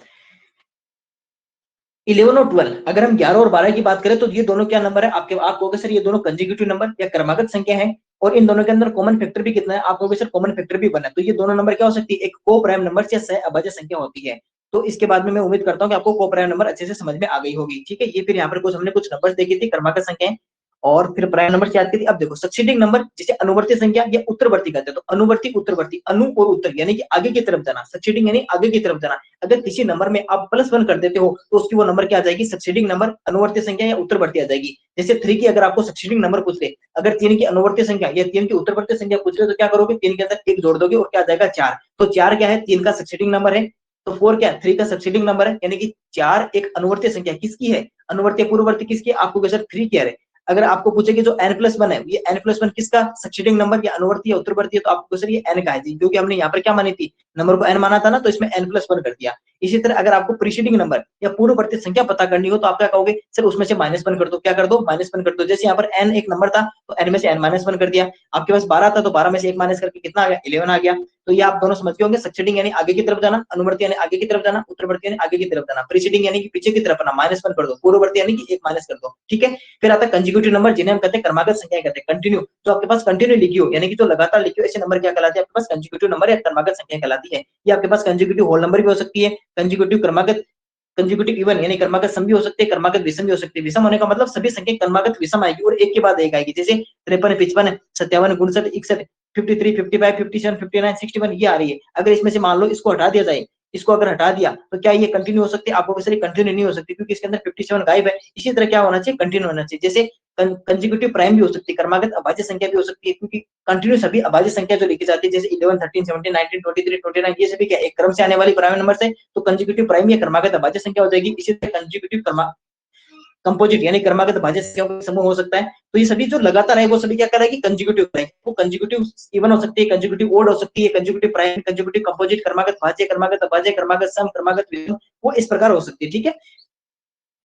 11 और 12, अगर हम 11 और 12 की बात करें तो ये दोनों क्या नंबर है आपके, आप कहोगे सर ये दोनों कंसेक्यूटिव नंबर या क्रमागत संख्या है, और इन दोनों के अंदर कॉमन फैक्टर भी कितना है, आप कहोगे सर कॉमन फैक्टर भी 1 है, तो ये दोनों नंबर क्या हो सकती है एक को प्राइम नंबर या सह अभाज्य संख्या होती है। तो इसके बाद में मैं उम्मीद करता हूँ कि आपको को प्राइम नंबर अच्छे से समझ में आ गई होगी। ठीक है, ये फिर यहाँ पर कुछ हमने कुछ नंबर देखी थी क्रमागत संख्याएं और फिर प्राइम नंबर याद की थी। अब देखो सक्सीडिंग नंबर जिसे अनुवर्ती संख्या या उत्तरवर्ती कहते हैं, तो अनुवर्ती उत्तरवर्ती, अनु और उत्तर यानी कि आगे की तरफ जाना, सक्सीडिंग यानी आगे की तरफ जाना। अगर किसी नंबर में आप +1 कर देते हो तो उसकी वो नंबर क्या आ जाएगी सक्सीडिंग नंबर, अनुवर्ती संख्या या उत्तरवर्ती आ जाएगी। जैसे 3 की अगर आपको सक्सीडिंग नंबर पूछ ले, अगर 3 की अनुवर्ती संख्या या 3 की उत्तरवर्ती संख्या पूछ ले तो क्या करोगे 3 के अंदर 1 जोड़ दोगे और क्या आ जाएगा 4, तो 4 क्या है 3 का सक्सीडिंग नंबर है, तो 4 क्या है 3 का सक्सीडिंग नंबर है, यानी कि 4 एक अनुवर्ती संख्या किसकी है, अनुवर्ती पूर्ववर्ती किसकी, आपको सर 3 की है। अगर आपको पूछे कि जो n+1 है ये n+1 किसका सक्सीडिंग नंबर या अनुवर्ती या उत्तरवर्ती है, तो आपको सर ये n का है जी, क्योंकि हमने यहाँ पर क्या मानी थी नंबर को n माना था ना, तो इसमें n+1 कर दिया। इसी तरह अगर आपको प्रीसीडिंग नंबर या पूर्ववर्ती संख्या पता करनी हो तो आप क्या कहोगे सर उसमें से -1 कर दो, क्या कर दो -1 कर दो। जैसे यहाँ पर n एक नंबर था तो n में से n-1 कर दिया, आपके पास 12 था तो 12 में से 1 माइनस करके कितना आ गया 11 आ गया। तो ये आप दोनों समझ गए होंगे, सक्सीडिंग यानी आगे की तरफ जाना, अनुवर्ती यानी आगे की तरफ जाना, उत्तरवर्ती यानी आगे की तरफ जाना, प्रीसीडिंग यानी कि पीछे की तरफ आना, -1 कर दो, पूर्ववर्ती यानी कि 1 माइनस कर दो। ठीक है, फिर आता है कंसेक्यूटिव नंबर जिन्हें हम कहते हैं क्रमागत संख्या कहते हैं, कंटिन्यू, जो आपके पास कंटिन्यू लिखी हो यानी कि जो लगातार लिखी हो ऐसे नंबर क्या कहलाते हैं आपके पास कंसेक्यूटिव नंबर या क्रमागत संख्या कहलाती है। ये आपके पास कंसेक्यूटिव होल नंबर भी हो सकती है, कंसेक्यूटिव क्रमागत, कंसेक्यूटिव इवन यानी क्रमागत सम भी हो सकती है, क्रमागत विषम भी हो सकती है। विषम होने का मतलब सभी संख्या क्रमागत विषम आएगी और एक के बाद एक आएगी, जैसे 53 55 57 59 61 53 55 57 59 61 ये आ रही है। अगर इसमें से मान लो इसको हटा दिया जाए, इसको अगर हटा दिया तो क्या ये कंटिन्यू हो सकती है, आपको सर कंटिन्यू नहीं हो सकती क्योंकि इसके अंदर 57 गायब है। इसी तरह क्या होना चाहिए कंटिन्यू होना चाहिए, जैसे कंसेक्यूटिव प्राइम भी हो सकती है, क्रमागत अभाज्य संख्या भी हो सकती है, क्योंकि कंटिन्यू सभी अभाज्य संख्या जो लिखी जाती है जैसे 11 13 17 19 23 29 ये सभी क्या एक क्रम से आने वाली प्राइम नंबर से, तो कंसेक्यूटिव प्राइम या क्रमागत अभाज्य संख्या हो जाएगी। इसी तरह कंसेक्यूटिव कंपोजिट यानी क्रमागत भाज्य संख्याओं का समूह हो सकता है। तो ये सभी जो लगातार है वो सभी क्या कहलाएगी कंसेक्यूटिव है, वो कंसेक्यूटिव इवन हो सकती है, कंसेक्यूटिव ओड हो सकती है, कंसेक्यूटिव प्राइम, कंसेक्यूटिव कंपोजिट, क्रमागत भाज्य, क्रमागत अभाज्य, क्रमागत सम, क्रमागत विषम, वो इस प्रकार हो सकती है। ठीक है,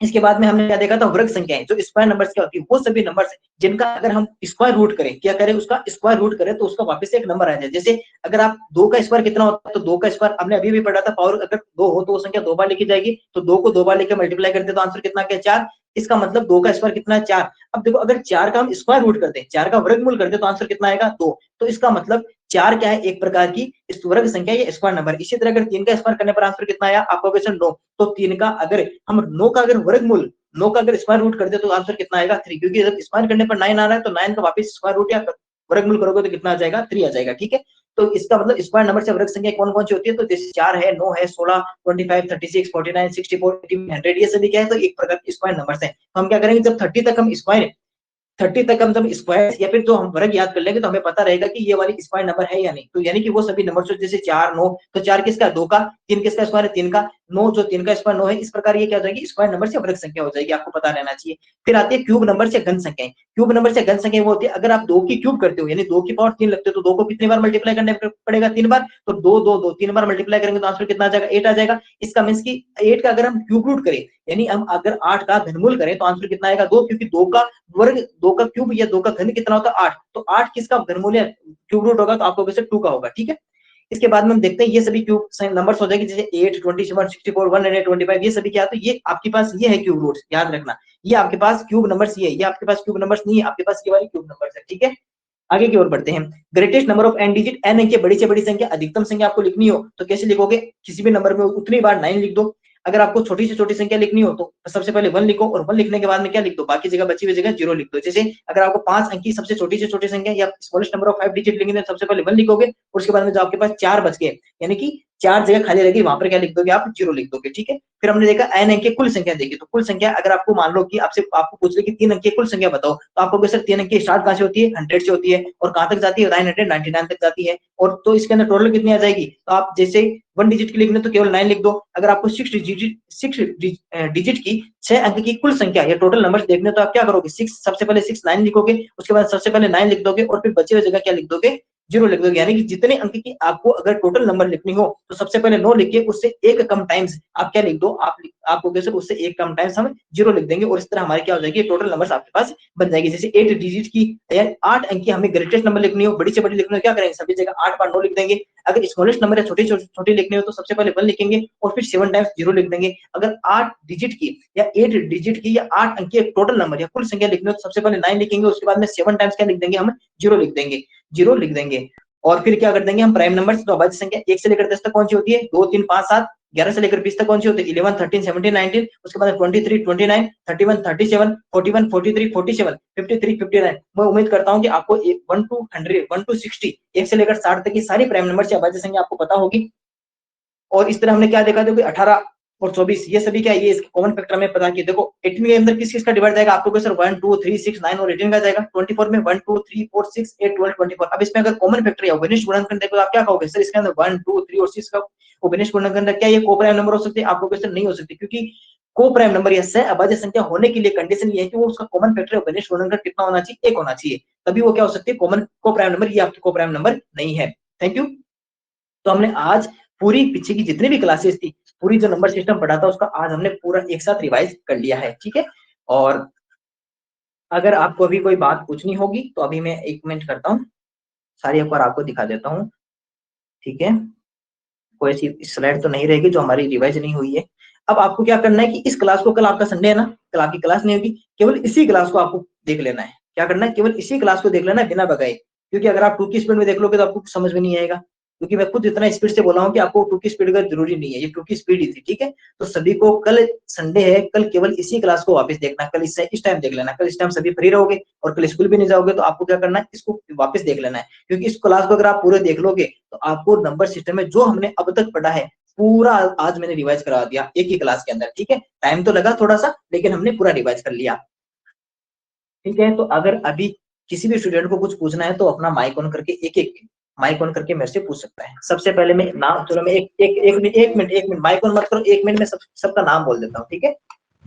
इसके बाद में हमने क्या देखा था, वर्ग संख्याएं जो स्क्वायर नंबर्स क्या होती है, वो सभी नंबर्स जिनका अगर हम स्क्वायर रूट करें, क्या करें, उसका स्क्वायर रूट करें तो उसका वापस से एक नंबर आ जाए। जैसे अगर आप 2 का स्क्वायर कितना होता है, तो 2 का स्क्वायर हमने अभी भी पढ़ा था, पावर अगर 2 हो तो वो संख्या 2 बार लिखी जाएगी, तो 2 को 2 बार लेकर मल्टीप्लाई करते तो आंसर कितना क्या 4। इसका मतलब 2 का स्क्वायर कितना है 4। अब देखो अगर 4 का हम स्क्वायर रूट करते हैं, 4 का वर्गमूल करते तो आंसर कितना आएगा 2। तो इसका मतलब 4 क्या है, एक प्रकार की इस वर्ग संख्या या स्क्वायर नंबर। इसी तरह अगर 3 का स्क्वायर करने पर आंसर कितना आया आपका क्वेश्चन 9, तो 3 का अगर हम 9 का अगर वर्गमूल 9 का अगर स्क्वायर रूट कर दे तो आंसर कितना आएगा 3, क्योंकि जब स्क्वायर करने पर 9 आ रहा है तो 9 का वापस स्क्वायर रूट या वर्गमूल करोगे तो कितना आ जाएगा 3 आ जाएगा। ठीक है, तो इसका मतलब स्क्वायर नंबर से वर्ग संख्या कौन कौन सी होती है, तो जैसे 4 है, 9 है, 16, 25, 36, 49, 64, 100, ये सभी क्या है, तो एक प्रकार के स्क्वायर नंबर्स हैं। तो हम क्या करेंगे, जब 30 तक हम स्क्वायर 30 तक हम जब स्क्वायर या फिर जो हम वर्ग याद कर लेंगे तो हमें पता रहेगा कि ये वाली स्क्वायर नंबर है या नहीं। तो यानी कि वो सभी नंबर जैसे 4, 9, तो 4 किसका 2 का, 3 किसका स्क्वायर है 3 का, 9 जो 3 का स्क्वायर 9 है। इस प्रकार ये क्या हो जाएगी, स्क्वायर नंबर से वर्ग संख्या हो जाएगी, आपको पता रहना चाहिए। फिर आती है क्यूब नंबर से घन संख्याएं। क्यूब नंबर से घन संख्या वो होती है अगर आप 2 की क्यूब करते हो यानी 2 की पावर 3 लगते हो, तो 2 को कितनी बार मल्टीप्लाई करने पड़ेगा 3 बार, तो 2 2 2 3 बार मल्टीप्लाई करेंगे तो आंसर कितना आ जाएगा 8 आ जाएगा। इसका मींस कि 8 का अगर हम क्यूब रूट करें यानी हम अगर 8 का घनमूल करें तो आंसर कितना आएगा 2, क्योंकि 2 का वर्ग 2 का क्यूब या 2 का घन कितना होता है 8, तो 8 किसका घनमूल है क्यूब रूट होगा तो आपको वैसे 2 का होगा। ठीक है, इसके बाद में हम देखते हैं ये सभी क्यूब नंबर्स हो जाएंगे, जैसे 8, 27, 64, 125, ये सभी क्या, तो ये आपके पास ये है क्यूब रूट्स, याद रखना ये आपके पास क्यूब नंबर्स ये आपके पास क्यूब नंबर्स नहीं है, आपके पास ये वाली क्यूब नंबर्स है। ठीक है, आगे की ओर बढ़ते हैं। Greatest number of N digit, N अंक बड़ी से बड़ी संख्या, अधिकतम संख्या आपको लिखनी हो तो कैसे लिखोगे, किसी भी नंबर में उतनी बार 9 लिख दो। अगर आपको छोटी से छोटी संख्या लिखनी हो तो सबसे पहले 1 लिखो और 1 लिखने के बाद में क्या लिख दो, बाकी जगह बची हुई जगह 0 लिख दो। जैसे अगर आपको 5 अंक की सबसे छोटी से छोटी संख्या या स्मॉलेस्ट नंबर ऑफ 5 डिजिट लिखनी है, सबसे पहले 1 लिखोगे और उसके बाद में जो आपके पास 4 बच गए यानी कि 4 जगह खाली रहेगी, वहां पर क्या लिख दोगे आप 0 लिख दोगे। ठीक है, फिर हमने देखा एन अंक की कुल संख्या देखी, तो कुल संख्या अगर आपको मान लो कि आपको पूछ ले कि 3 अंक की कुल संख्या बताओ, तो आपको सर 3 अंक की स्टार्ट कहां से होती है 100 से होती है और कहां तक जाती है 999 तक जाती है, और तो इसके अंदर टोटल कितनी आ जाएगी, तो आप जैसे 1 डिजिट की लिखने तो केवल 9 लिख दो। अगर आपको 6 डिजिट की 6 अंक की कुल संख्या या टोटल नंबर्स देखने तो आप क्या करोगे, 6 सबसे पहले 6 9 लिखोगे, उसके बाद सबसे पहले 9 लिख दोगे और फिर बचे हुए जगह क्या लिख दोगे 0 लिख दोगे। यानी कि जितने अंक की आपको अगर टोटल नंबर लिखनी हो तो सबसे पहले 9 लिखिए, उससे एक कम टाइम्स आप क्या लिख दो, आपको कैसे उससे एक कम टाइम्स हम 0 लिख देंगे और इस तरह हमारे क्या हो जाएगी टोटल नंबर्स आपके पास बन जाएगी। जैसे 8 डिजिट की या 8 अंक की हमें ग्रेटेस्ट नंबर लिखनी हो, बड़ी से बड़ी लिखनी हो, क्या करेंगे सभी जगह 8 बार 9 लिख देंगे। अगर स्मॉलेस्ट नंबर है छोटी लिखनी हो तो सबसे पहले 1 लिखेंगे और फिर 7 टाइम्स 0 लिख देंगे। अगर 8 डिजिट की या 8 डिजिट की या 8 अंक की टोटल नंबर या कुल संख्या लिखनी हो तो सबसे पहले 9 लिखेंगे, उसके बाद में 7 टाइम्स क्या लिख देंगे हम 0 लिख देंगे। और फिर क्या कर देंगे हम प्राइम नंबर्स, तो अभाज्य संख्या 1 से लेकर 10 तक कौन सी होती है 2 3 5 7, 11 से लेकर 20 तक कौन सी होती है 11 13 17 19, उसके बाद 23 29 31 37 41 43 47 53 59। मैं उम्मीद करता हूं कि आपको 1 टू 100 1 टू 60 1 से लेकर 60 तक की सारी प्राइम नंबर से अभाज्य संख्या आपको पता होगी। और इस तरह हमने क्या देखा था कि 18 और 24 ये सभी क्या, ये इसके कॉमन फैक्टर में पता किया। देखो 18 के अंदर किस का डिवाइड जाएगा, आपको सर 1 2 3 6 9 और 18 का जाएगा। 24 में 1 2 3 4 6 8 12 24। अब इसमें अगर कॉमन फैक्टर या विनिष्ट गुणनखंड देखो तो आप क्या कहोगे, सर इसके अंदर 1 2 3 और 6 का विनिष्ट गुणनखंड क्या ये को प्राइम नंबर हो सकते हैं, आपको क्वेश्चन नहीं हो सकती, क्योंकि को प्राइम नंबर या सह अभाज्य संख्या होने के लिए कंडीशन ये है कि वो उसका कॉमन फैक्टर या विनिष्ट गुणनखंड कितना होना चाहिए, 1 होना चाहिए, तभी वो क्या हो सकती है कॉमन को प्राइम नंबर। ये आपकी को प्राइम नंबर नहीं है। Thank you. तो हमने आज पूरी पीछे की जितनी भी क्लासेस थी, पूरी जो नंबर सिस्टम पढ़ा था उसका आज हमने पूरा एक साथ रिवाइज कर लिया है। ठीक है, और अगर आपको अभी कोई बात पूछनी होगी तो अभी मैं 1 मिनट करता हूँ, सारी एक बार आपको दिखा देता हूँ। ठीक है, कोई ऐसी स्लाइड तो नहीं रहेगी जो हमारी रिवाइज नहीं हुई है। अब आपको क्या करना है कि इस क्लास को, कल आपका संडे है ना, कल आपकी क्लास नहीं होगी, केवल इसी क्लास को आपको देख लेना है। क्या करना है, केवल इसी क्लास को देख लेना है बिना भगाए, क्योंकि अगर आप 2 की स्पीड में देख लोगे तो आपको समझ में नहीं आएगा, क्योंकि मैं खुद इतना स्पीड से बोला हूँ कि आपको 2 की स्पीड का जरूरी नहीं है, ये 2 की स्पीड ही थी। ठीक है, तो सभी को कल संडे है, कल केवल इसी क्लास को वापस देखना, कल इस टाइम देख लेना। कल इस टाइम सभी फ्री रहोगे और कल स्कूल भी नहीं जाओगे तो आपको क्या करना है, इसको वापस देख लेना है, क्योंकि इस क्लास को अगर आप पूरे देख लोगे तो आपको नंबर सिस्टम में जो हमने अब तक पढ़ा है पूरा आज मैंने रिवाइज करा दिया एक ही क्लास के अंदर। ठीक है, टाइम तो लगा थोड़ा सा लेकिन हमने पूरा रिवाइज कर लिया। ठीक है, तो अगर अभी किसी भी स्टूडेंट को कुछ पूछना है तो अपना माइक ऑन करके एक माइक ऑन करके मेरे से पूछ सकता है। सबसे पहले मैं नाम, चलो मैं एक मिनट माइक ऑन मत करो, 1 मिनट में सबका नाम बोल देता हूँ। ठीक है,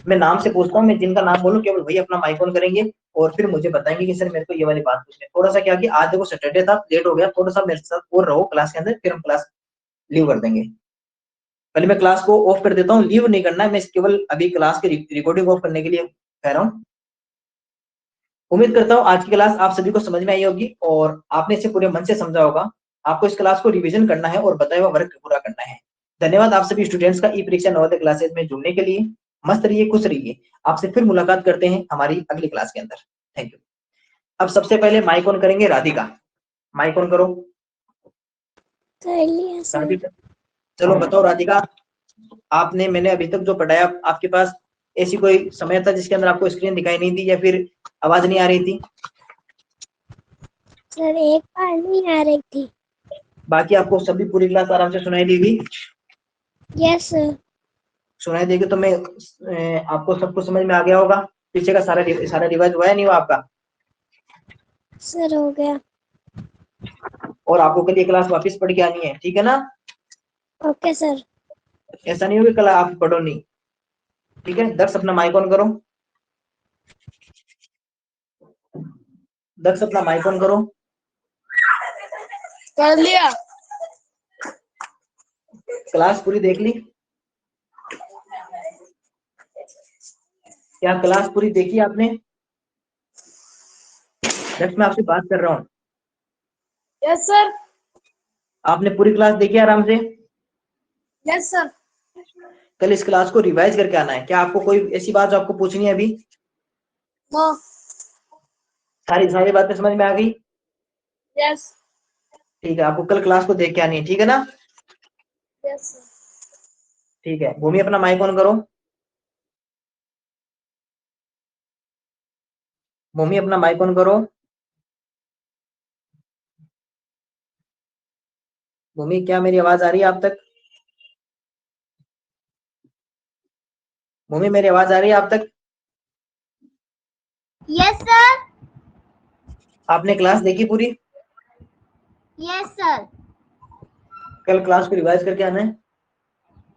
मैं नाम से पूछता हूँ, मैं जिनका नाम बोलूँ केवल वही अपना माइक ऑन करेंगे और फिर मुझे बताएंगे कि सर मेरे को ये वाली बात पूछनी है। थोड़ा सा क्या कि आज देखो सैटरडे था, लेट हो गया, थोड़ा सा मेरे साथ और रहो क्लास के अंदर, फिर हम क्लास लीव कर देंगे। पहले मैं क्लास को ऑफ कर देता हूँ, लीव नहीं करना है, मैं केवल अभी क्लास की रिकॉर्डिंग ऑफ करने के लिए कह रहा हूँ। उम्मीद करता हूँ आज की क्लास आप सभी को समझ में आई होगी और आपने इसे पूरे मन से समझा होगा। आपको इस क्लास को रिवीजन करना है और बताया हुआ वर्क पूरा करना है। धन्यवाद आप सभी स्टूडेंट्स का ई परीक्षा नवोदय क्लासेस में जुड़ने के लिए। मस्त रहिए, खुश रहिए। आपसे फिर मुलाकात करते हैं हमारी अगली क्लास के अंदर। Thank you. अब सबसे पहले माइक ऑन करेंगे राधिका, माइक ऑन करो। कर लिया सर। राधिका, चलो बताओ राधिका, आपने मैंने अभी तक जो पढ़ाया, आपके पास ऐसी कोई समय था जिसके अंदर आपको स्क्रीन दिखाई नहीं दी या फिर आवाज नहीं आ रही थी? सर एक बार नहीं आ रही थी। बाकी आपको सभी पूरी क्लास आराम से सुनाई देगी? Yes sir. सुनाई देगी तो मैं आपको सब कुछ समझ में आ गया होगा। पीछे का सारा रिवाइज हुआ है नहीं हुआ आपका? सर हो गया। और आपको कल ये क्लास वापस पढ़ के आनी है, ठीक है ना? Okay sir. ऐसा नहीं होगा कल आप पढ़ो नहीं, ठीक है? दक्ष अपना माइक ऑन करो, दक्ष अपना माइक ऑन करो। कर लिया। क्लास पूरी देख ली? क्या क्लास पूरी देखी आपने? दक्ष मैं आपसे बात कर रहा हूँ। Yes sir. आपने पूरी क्लास देखी आराम से? Yes sir. कल इस क्लास को रिवाइज करके आना है। क्या आपको कोई ऐसी बात जो आपको पूछनी है अभी? नो। सारी बातें समझ में आ गई? यस। ठीक है, आपको कल क्लास को देख के आनी है, ठीक है ना? Yes sir. ठीक है, भूमि अपना माइक ऑन करो। भूमि अपना माइक ऑन करो। भूमि क्या मेरी आवाज आ रही है आप तक? भूमि मेरी आवाज आ रही है आप तक? Yes sir. आपने क्लास देखी पूरी? Yes sir. कल क्लास को रिवाइज करके आना है,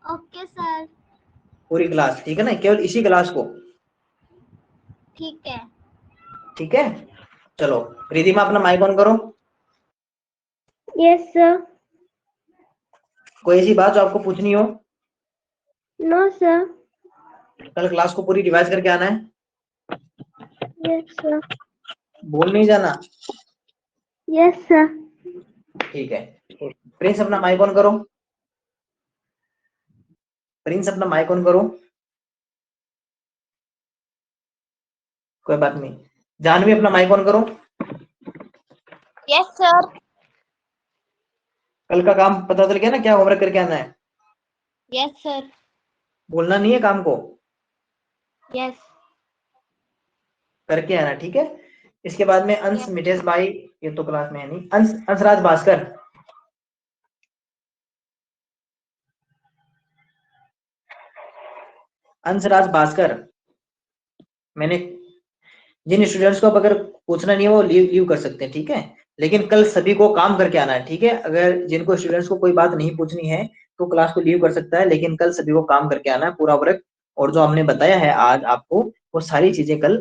ओके सर। पूरी क्लास, ठीक है ना? केवल इसी क्लास को, ठीक है। ठीक है? चलो रिधिमा अपना माइक ऑन करो। Yes sir. कोई ऐसी बात जो आपको पूछनी हो? No sir. कल क्लास को पूरी रिवाइज करके आना है, यस सर। बोल नहीं जाना। Yes sir. ठीक है, प्रिंस अपना माइक ऑन करो। प्रिंस अपना माइक ऑन करो। कोई बात नहीं। जानवी अपना माइक ऑन करो। Yes sir. कल का काम पता चल गया ना, क्या होमवर्क करके आना है? Yes sir. बोलना नहीं है काम को, यस। करके आना, ठीक है? इसके बाद में अंश मितेश भाई, ये तो क्लास में है नहीं। अंशराज भास्कर, अंशराज भास्कर, मैंने जिन स्टूडेंट्स को अब अगर पूछना नहीं है वो लीव कर सकते हैं, ठीक है? लेकिन कल सभी को काम करके आना है, ठीक है? अगर जिनको स्टूडेंट्स को कोई बात नहीं पूछनी है तो क्लास को लीव कर सकता है, लेकिन कल सभी को काम करके आना है पूरा वर्क। और जो हमने बताया है आज आपको, वो सारी चीजें कल